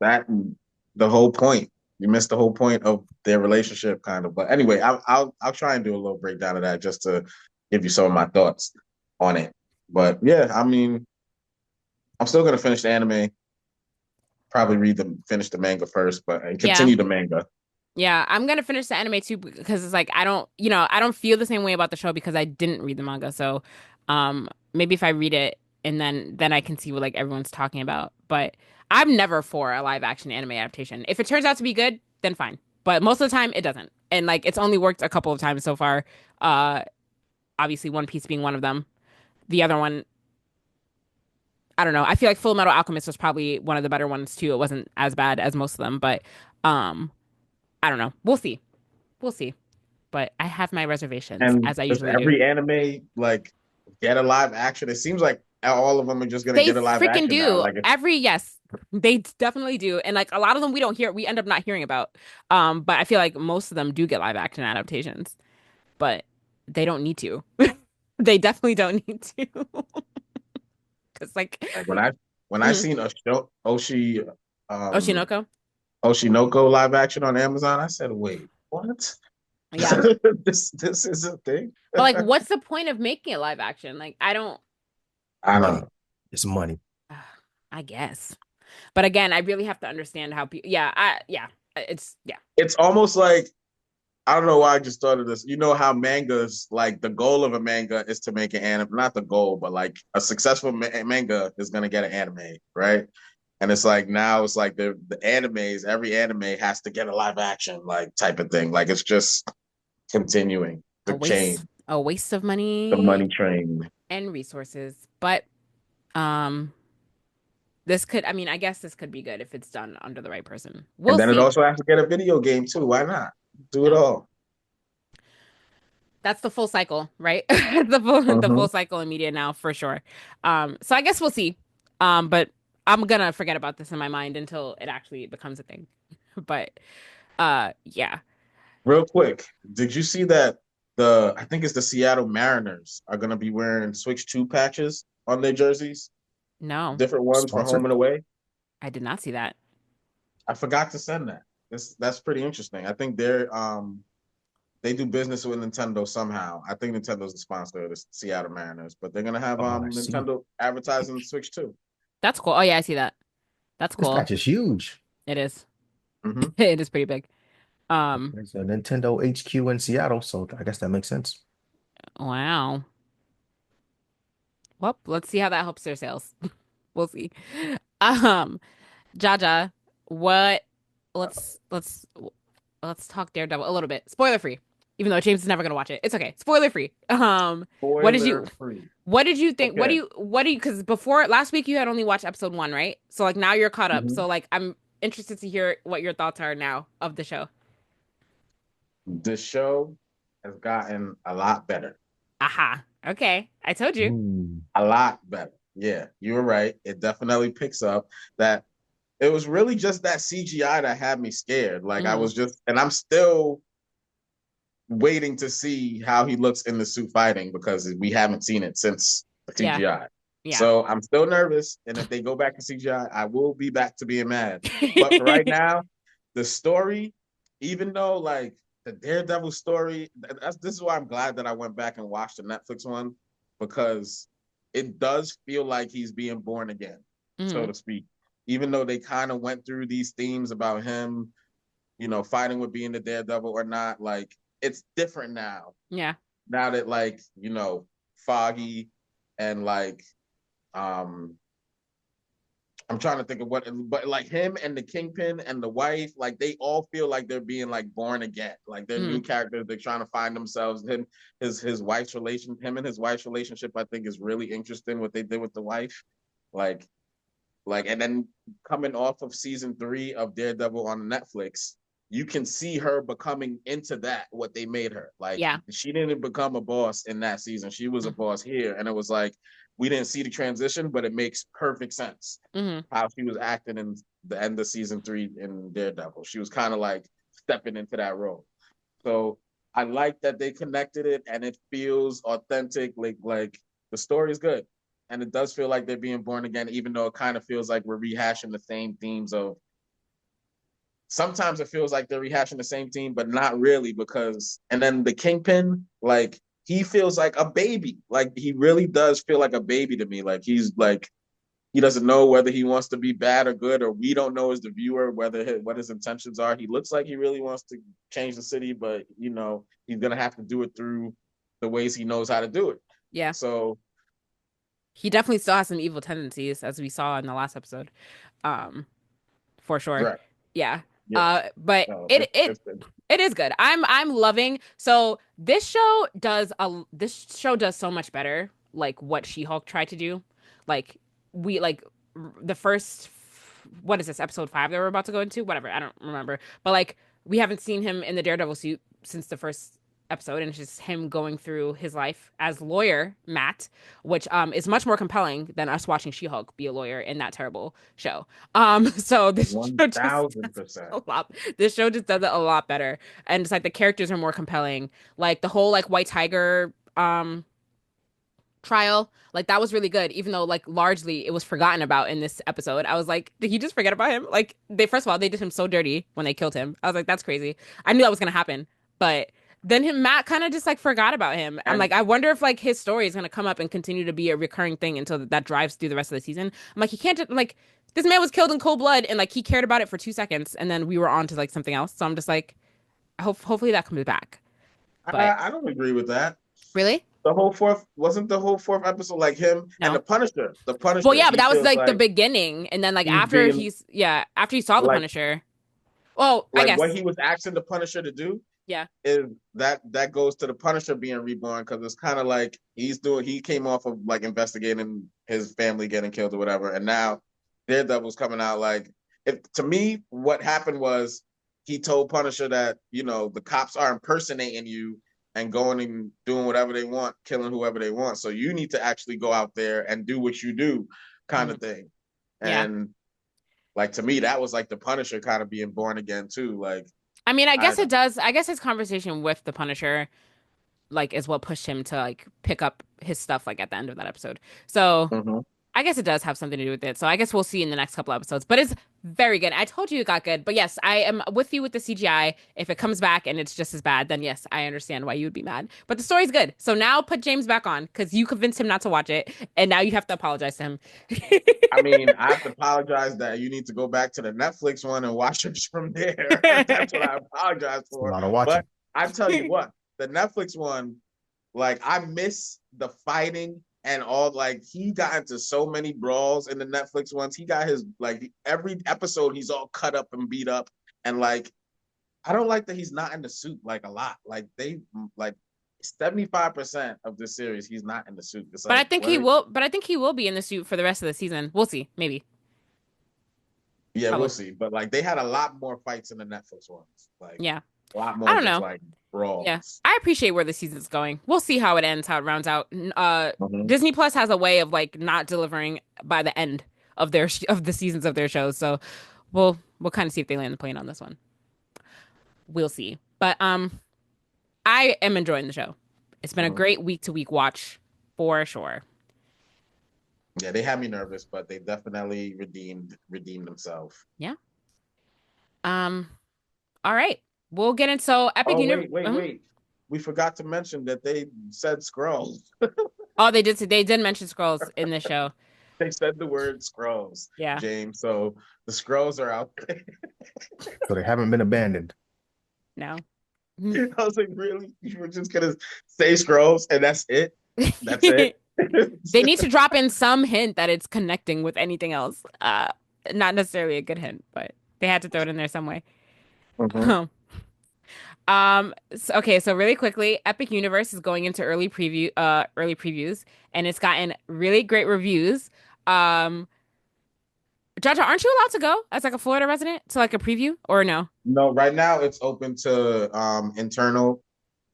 that the whole point. You missed the whole point of their relationship, kind of. But anyway, I'll try and do a little breakdown of that just to give you some of my thoughts on it. But yeah, I mean, I'm still gonna finish the anime. Probably finish the manga first, but and Yeah. continue the manga. Yeah, I'm gonna finish the anime too because it's like I don't feel the same way about the show because I didn't read the manga. So, maybe if I read it and then I can see what like everyone's talking about. But I'm never for a live action anime adaptation. If it turns out to be good, then fine. But most of the time, it doesn't. And like it's only worked a couple of times so far. Uh, Obviously, One Piece being one of them. The other one, I don't know. I feel like Full Metal Alchemist was probably one of the better ones too. It wasn't as bad as most of them, but um, I don't know. We'll see. We'll see. But I have my reservations, And as I does usually do. every anime like get a live action? It seems like all of them are just gonna They get a live freaking action now. do. Like it's Yes, they definitely do. And like a lot of them we don't hear, we end up not hearing about. But I feel like most of them do get live action adaptations, but they don't need to. They definitely don't need to. Because like like when I mhm. seen a um Oshinoko. Oshinoko live action on Amazon, I said, wait, what? Yeah. This is a thing. But like what's the point of making it live action? Like I don't I don't Money. know. It's money. I guess. But again, I really have to understand how people it's yeah. It's almost like I don't know why I just thought of this. You know how mangas, like the goal of a manga is to make an anime, not the goal, but like a successful manga is going to get an anime, right? And it's like now it's like the animes, every anime has to get a live action like type of thing. Like it's just continuing the chain, A waste of the money money train. and resources. But um this could I mean, I guess this could be good if it's done under the right person. And We'll then it see. also has to get a video game too. Why not? Do it Yeah. all. That's the full cycle, right? The full Mhm. cycle in media now for sure. So I guess we'll see. But I'm gonna forget about this in my mind until it actually becomes a thing. But yeah. Real quick, did you see that I think it's the Seattle Mariners are going to be wearing Switch 2 patches on their jerseys? No, Different ones for home Sponsored? and away. I did not see that. I forgot to send that. That's pretty interesting. I think they do business with Nintendo somehow. I think Nintendo's the sponsor of the Seattle Mariners, but they're gonna have Oh, I see. Nintendo advertising Switch too. That's cool. Oh yeah, I see that. That's This cool. patch is huge. It is. Mm-hmm. It is pretty big. Um, There's a Nintendo HQ in Seattle, so I guess that makes sense. wow. Well, let's see how that helps their sales. We'll see. Um, Jaja, what let's talk Daredevil a little bit. Spoiler free. Even though James is never gonna watch it. It's okay. Spoiler free. What did Spoiler you free. what did you think? Okay. What do you because before last week you had only watched episode one, right? So like now you're caught up. Mm-hmm. So like I'm interested to hear what your thoughts are now of the show. The show has gotten a lot better. Aha. Okay. I told you. Ooh. A lot better. Yeah, you were right. It definitely picks up that it was really just that CGI that had me scared. Like I Mm, was just, and I'm still waiting to see how he looks in the suit fighting because we haven't seen it since the yeah. CGI. Yeah. So I'm still nervous. And if they go back to CGI, I will be back to being mad. But for right now, the story, even though like the Daredevil story, this is why I'm glad that I went back and watched the Netflix one because it does feel like he's being born again, so Mm, to speak. Even though they kind of went through these themes about him, fighting with being the Daredevil or not, like it's different now. yeah. Now that like, Foggy and like um I'm trying to think of but like him and the Kingpin and the wife, like they all feel like they're being like born again. Like they're new Mm, characters. They're trying to find themselves. Him and his wife's relationship, I think, is really interesting. What they did with the wife, like, and then coming off of season 3 of Daredevil on Netflix, you can see her becoming into that, what they made her. Like, Yeah. she didn't become a boss in that season. She was a boss here. And it was like, we didn't see the transition, but it makes perfect sense Mm-hmm. how she was acting in the end of season 3 in Daredevil. She was kind of like stepping into that role. So I like that they connected it and it feels authentic. Like the story is good. And it does feel like they're being born again, even though it kind of feels like we're rehashing the same themes of sometimes it feels like they're rehashing the same theme, but not really because and then the Kingpin, like he feels like a baby. Like he really does feel like a baby to me. Like he's like he doesn't know whether he wants to be bad or good, or we don't know as the viewer what his intentions are. He looks like he really wants to change the city, but he's gonna have to do it through the ways he knows how to do it. Yeah. So He definitely still has some evil tendencies, as we saw in the last episode. For sure. right, Yeah. yeah, But no, it it is good. I'm loving. So this show does so much better like what She-Hulk tried to do. Like we like the first what is this episode 5 that we're about to go into? Whatever, I don't remember. But like we haven't seen him in the Daredevil suit since the first episode, and it's just him going through his life as lawyer Matt, which is much more compelling than us watching She-Hulk be a lawyer in that terrible show. So this show just does 1000%. a lot. This show just does it a lot better, and it's like the characters are more compelling. Like the whole like White Tiger trial, like that was really good, even though like largely it was forgotten about in this episode. I was like, did he just forget about him? Like they first of all they did him so dirty when they killed him. I was like, that's crazy. I knew that was gonna happen, but then Matt kind of just like forgot about him. I'm And like, I wonder if like his story is gonna come up and continue to be a recurring thing until that drives through the rest of the season. I'm like, he can't just like this man was killed in cold blood and like he cared about it for 2 seconds and then we were on to like something else. So I'm just like, hopefully that comes back. But I don't agree with that. really, The whole fourth episode like him and no. the Punisher. The Well, Punisher, yeah, but he that was feels like the like beginning, and then like he's after being after he saw the like Punisher. Well, I what guess he was asking the Punisher to do yeah, is that goes to the Punisher being reborn because it's kind of like he came off of like investigating his family getting killed or whatever, and now Daredevil's coming out like if to me what happened was he told Punisher that the cops are impersonating you and going and doing whatever they want, killing whoever they want. So you need to actually go out there and do what you do, kind of thing. yeah. And like to me, that was like the Punisher kind of being born again too. Like I mean, I I guess it does. I guess his conversation with the Punisher like is what pushed him to like pick up his stuff like at the end of that episode. So Mhm. I guess it does have something to do with it. So I guess we'll see in the next couple episodes. But it's very good. I told you it got good. But yes, I am with you with the CGI. If it comes back and it's just as bad, then yes, I understand why you would be mad. But the story's good. So now put James back on because you convinced him not to watch it. And now you have to apologize to him. I mean, I have to apologize that you need to go back to the Netflix one and watch it from there. That's what I apologize It's a for. lot of watching. But I tell you what, the Netflix one, like I miss the fighting and all. Like he got into so many brawls in the Netflix ones. He got his like every episode he's all cut up and beat up. And like I don't like that he's not in the suit like a lot. Like they like 75% of the series he's not in the suit. It's But I like think he what? will. But I think he will be in the suit for the rest of the season. We'll see. Maybe. Yeah, we'll Probably. see. But like they had a lot more fights in the Netflix ones. Like Yeah. a lot I more don't just know. like Yeah. brawls. I appreciate where the season's going. We'll see how it ends, how it rounds out. Mhm. Disney Plus has a way of like not delivering by the end of their of the seasons of their shows. So we'll kind of see if they land the plane on this one. We'll see. But I am enjoying the show. It's been a Mhm. great week to week watch for sure. Yeah, they had me nervous, but they definitely redeemed themselves. Yeah. Um. All right. We'll get into so Epic Oh, Universe. wait. We forgot to mention that they said scrolls. Oh, they did mention scrolls in this show. They said the word scrolls, Yeah. James. So the scrolls are out there. So they haven't been abandoned. No. I was like, really? You were just gonna say scrolls and that's it? That's it? They need to drop in some hint that it's connecting with anything else. Not necessarily a good hint, but they had to throw it in there some way. Mhm. Okay, so really quickly, Epic Universe is going into early previews, and it's gotten really great reviews. Jaja, aren't you allowed to go as like a Florida resident to like a preview or no? No, right now it's open to internal.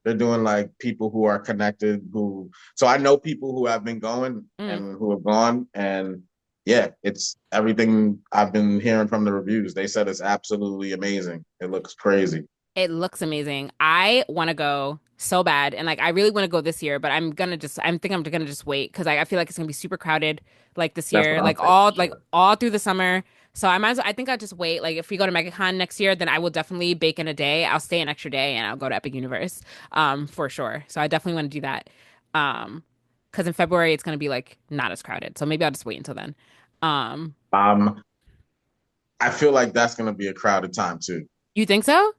They're doing like people who are connected who so I know people who have been going Mm. and who have gone and yeah, it's everything I've been hearing from the reviews. They said it's absolutely amazing. It looks crazy. It looks amazing. I want to go so bad, and like I really want to go this year, but I'm think I'm gonna just wait because I feel like it's gonna be super crowded like this That's what year, I'm saying for like sure. all through the summer. So I might as well, I think I'll just wait. Like if we go to MegaCon next year, then I will definitely bake in a day. I'll stay an extra day and I'll go to Epic Universe, for sure. So I definitely want to do that. Because in February it's gonna be like not as crowded. So maybe I'll just wait until then. Um, Um, I feel like that's gonna be a crowded time too. you think so?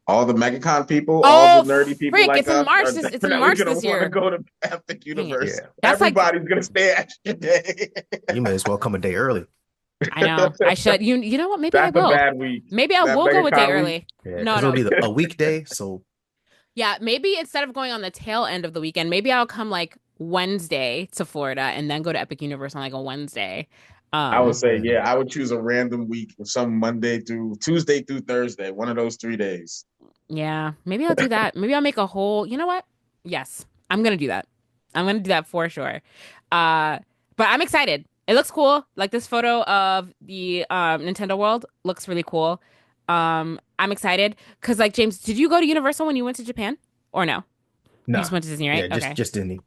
All the MegaCon people, all the Oh, nerdy people frick! like us are It's in definitely March gonna this want to year. go to Epic Dang it. Universe. Yeah, That's like Everybody's gonna stay extra day. you may as well come a day early. I know. I should. You know what? Maybe I That's a will. bad week. Maybe I That will go a day MegaCon week. early. Yeah, No, because it'll no. be a weekday. So Yeah, maybe instead of going on the tail end of the weekend, maybe I'll come like Wednesday to Florida and then go to Epic Universe on like a Wednesday. I would say, yeah, yeah, I would choose a random week, some Monday through Tuesday through Thursday, one of those 3 days. Yeah, maybe I'll do that. Maybe I'll make a whole, you know what? Yes, I'm gonna do that. I'm gonna do that for sure. Uh, but I'm excited. It looks cool. Like this photo of the Nintendo World looks really cool. I'm excited because like James, did you go to Universal when you went to Japan or no? You just nah, went to Disney, right? yeah, just Okay. just Disney.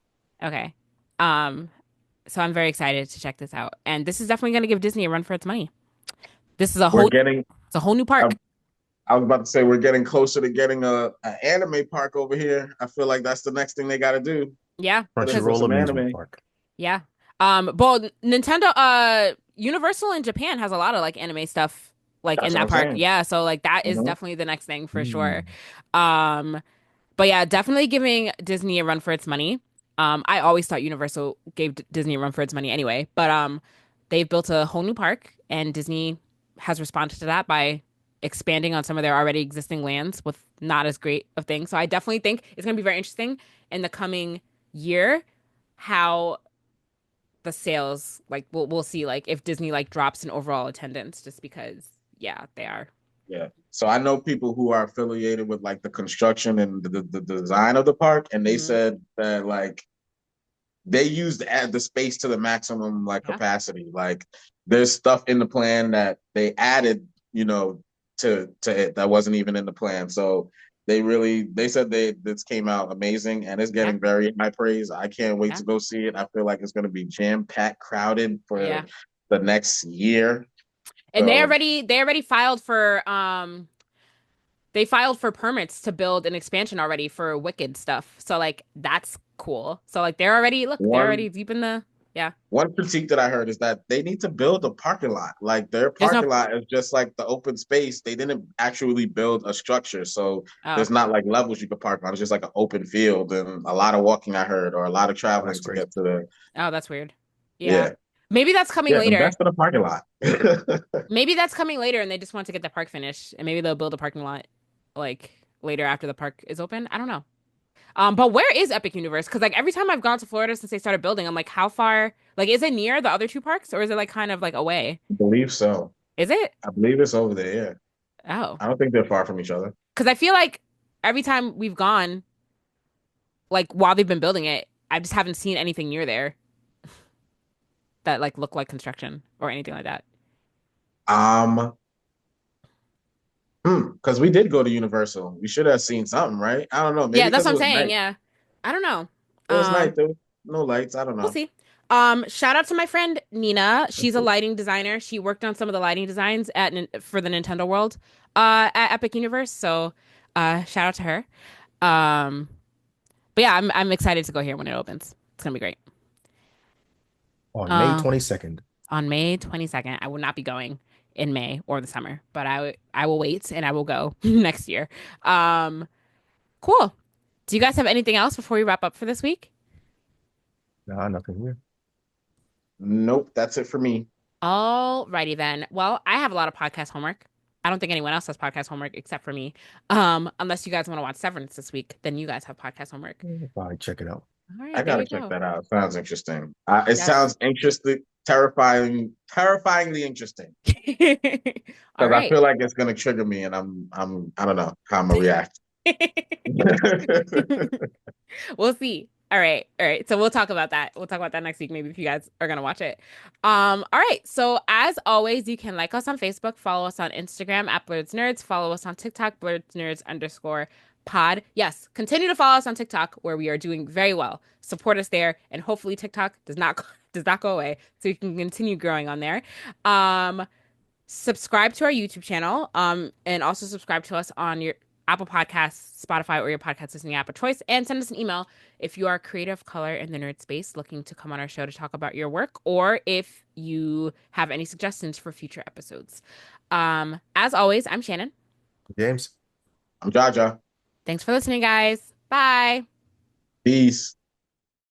Okay. Um, so I'm very excited to check this out. And this is definitely gonna give Disney a run for its money. This is We're getting, it's a whole new I, park. I was about to say, we're getting closer to getting an anime park over here. I feel like that's the next thing they got to do. Yeah, Hit us because with Crunchyroll some amusement anime. park. yeah. But Nintendo, Universal in Japan has a lot of like anime stuff like in That's what that I'm park. saying. Yeah, so like that is Mhm. definitely the next thing for sure. Mm. Um, but yeah, definitely giving Disney a run for its money. I always thought Universal gave Disney a run for its money anyway, but they've built a whole new park and Disney has responded to that by expanding on some of their already existing lands with not as great of things. So I definitely think it's going to be very interesting in the coming year how the sales like we'll see like if Disney like drops in overall attendance just because yeah, they are. Yeah. So I know people who are affiliated with like the construction and the design of the park, and they Hmm. said that like they used the space to the maximum like Yeah. capacity. Like there's stuff in the plan that they added, to it that wasn't even in the plan. So they said this came out amazing and it's Yeah. getting very high praise. I can't wait Yeah. to go see it. I feel like it's gonna be jam-packed, crowded for Yeah. the next year. And So they already filed for they filed for permits to build an expansion already for Wicked stuff. So like that's cool. So like they're one already deep in the yeah. One critique that I heard is that they need to build a parking lot. Like their There's no parking lot is just like the open space. They didn't actually build a structure. So oh there's not like levels you could park on. It's just like an open field and a lot of walking I heard or a lot of Oh, that's traveling to crazy. get to the oh that's weird. Yeah. yeah. Maybe that's coming Yeah, later. invest in a parking lot. Maybe that's coming later and they just want to get the park finished and maybe they'll build a parking lot like later after the park is open. I don't know. But where is Epic Universe? Because like every time I've gone to Florida since they started building, I'm like, how far? Like, is it near the other two parks or is it like kind of like away? I believe so. Is it? I believe it's over there. Yeah. Oh, I don't think they're far from each other. because I feel like every time we've gone, like while they've been building it, I just haven't seen anything near there that like look like construction or anything like that. Um, because we did go to Universal. We should have seen something, right? I don't know. Maybe Yeah, that's because what it I'm was saying. night. Yeah, I don't know. It was Um, night. There was no lights. I don't we'll know. see. Shout out to my friend Nina. She's a lighting designer. She worked on some of the lighting designs for the Nintendo World at Epic Universe. So shout out to her. Um, but yeah, I'm excited to go here when it opens. It's gonna be great. On May Uh, 22nd. on May 22nd, I will not be going in May or the summer, but I will wait and I will go next year. Um, cool. Do you guys have anything else before we wrap up for this week? Nah, nothing here. Nope, that's it for me. Alrighty then. Well, I have a lot of podcast homework. I don't think anyone else has podcast homework except for me. Unless you guys want to watch Severance this week, then you guys have podcast homework. I'll probably check it out. All I right, there gotta you check go. that out. Sounds interesting. It Yes. sounds interesting. terrifyingly interesting. All Because I right. feel like it's gonna trigger me, and I don't know how I'm gonna react. We'll see. All right. All right. So we'll talk about that. We'll talk about that next week, maybe if you guys are gonna watch it. All right. So as always, you can like us on Facebook, follow us on Instagram at Blerdsnerds, follow us on TikTok, Blerdsnerds_pod. Yes, continue to follow us on TikTok, where we are doing very well. Support us there, and hopefully TikTok does not go away, so you can continue growing on there. Subscribe to our YouTube channel, and also subscribe to us on your Apple Podcasts, Spotify, or your podcast listening app of choice, and send us an email if you are a creative of color in the nerd space looking to come on our show to talk about your work, or if you have any suggestions for future episodes. As always, I'm Shannon. James. I'm Jaja. Thanks for listening, guys. Bye. Peace.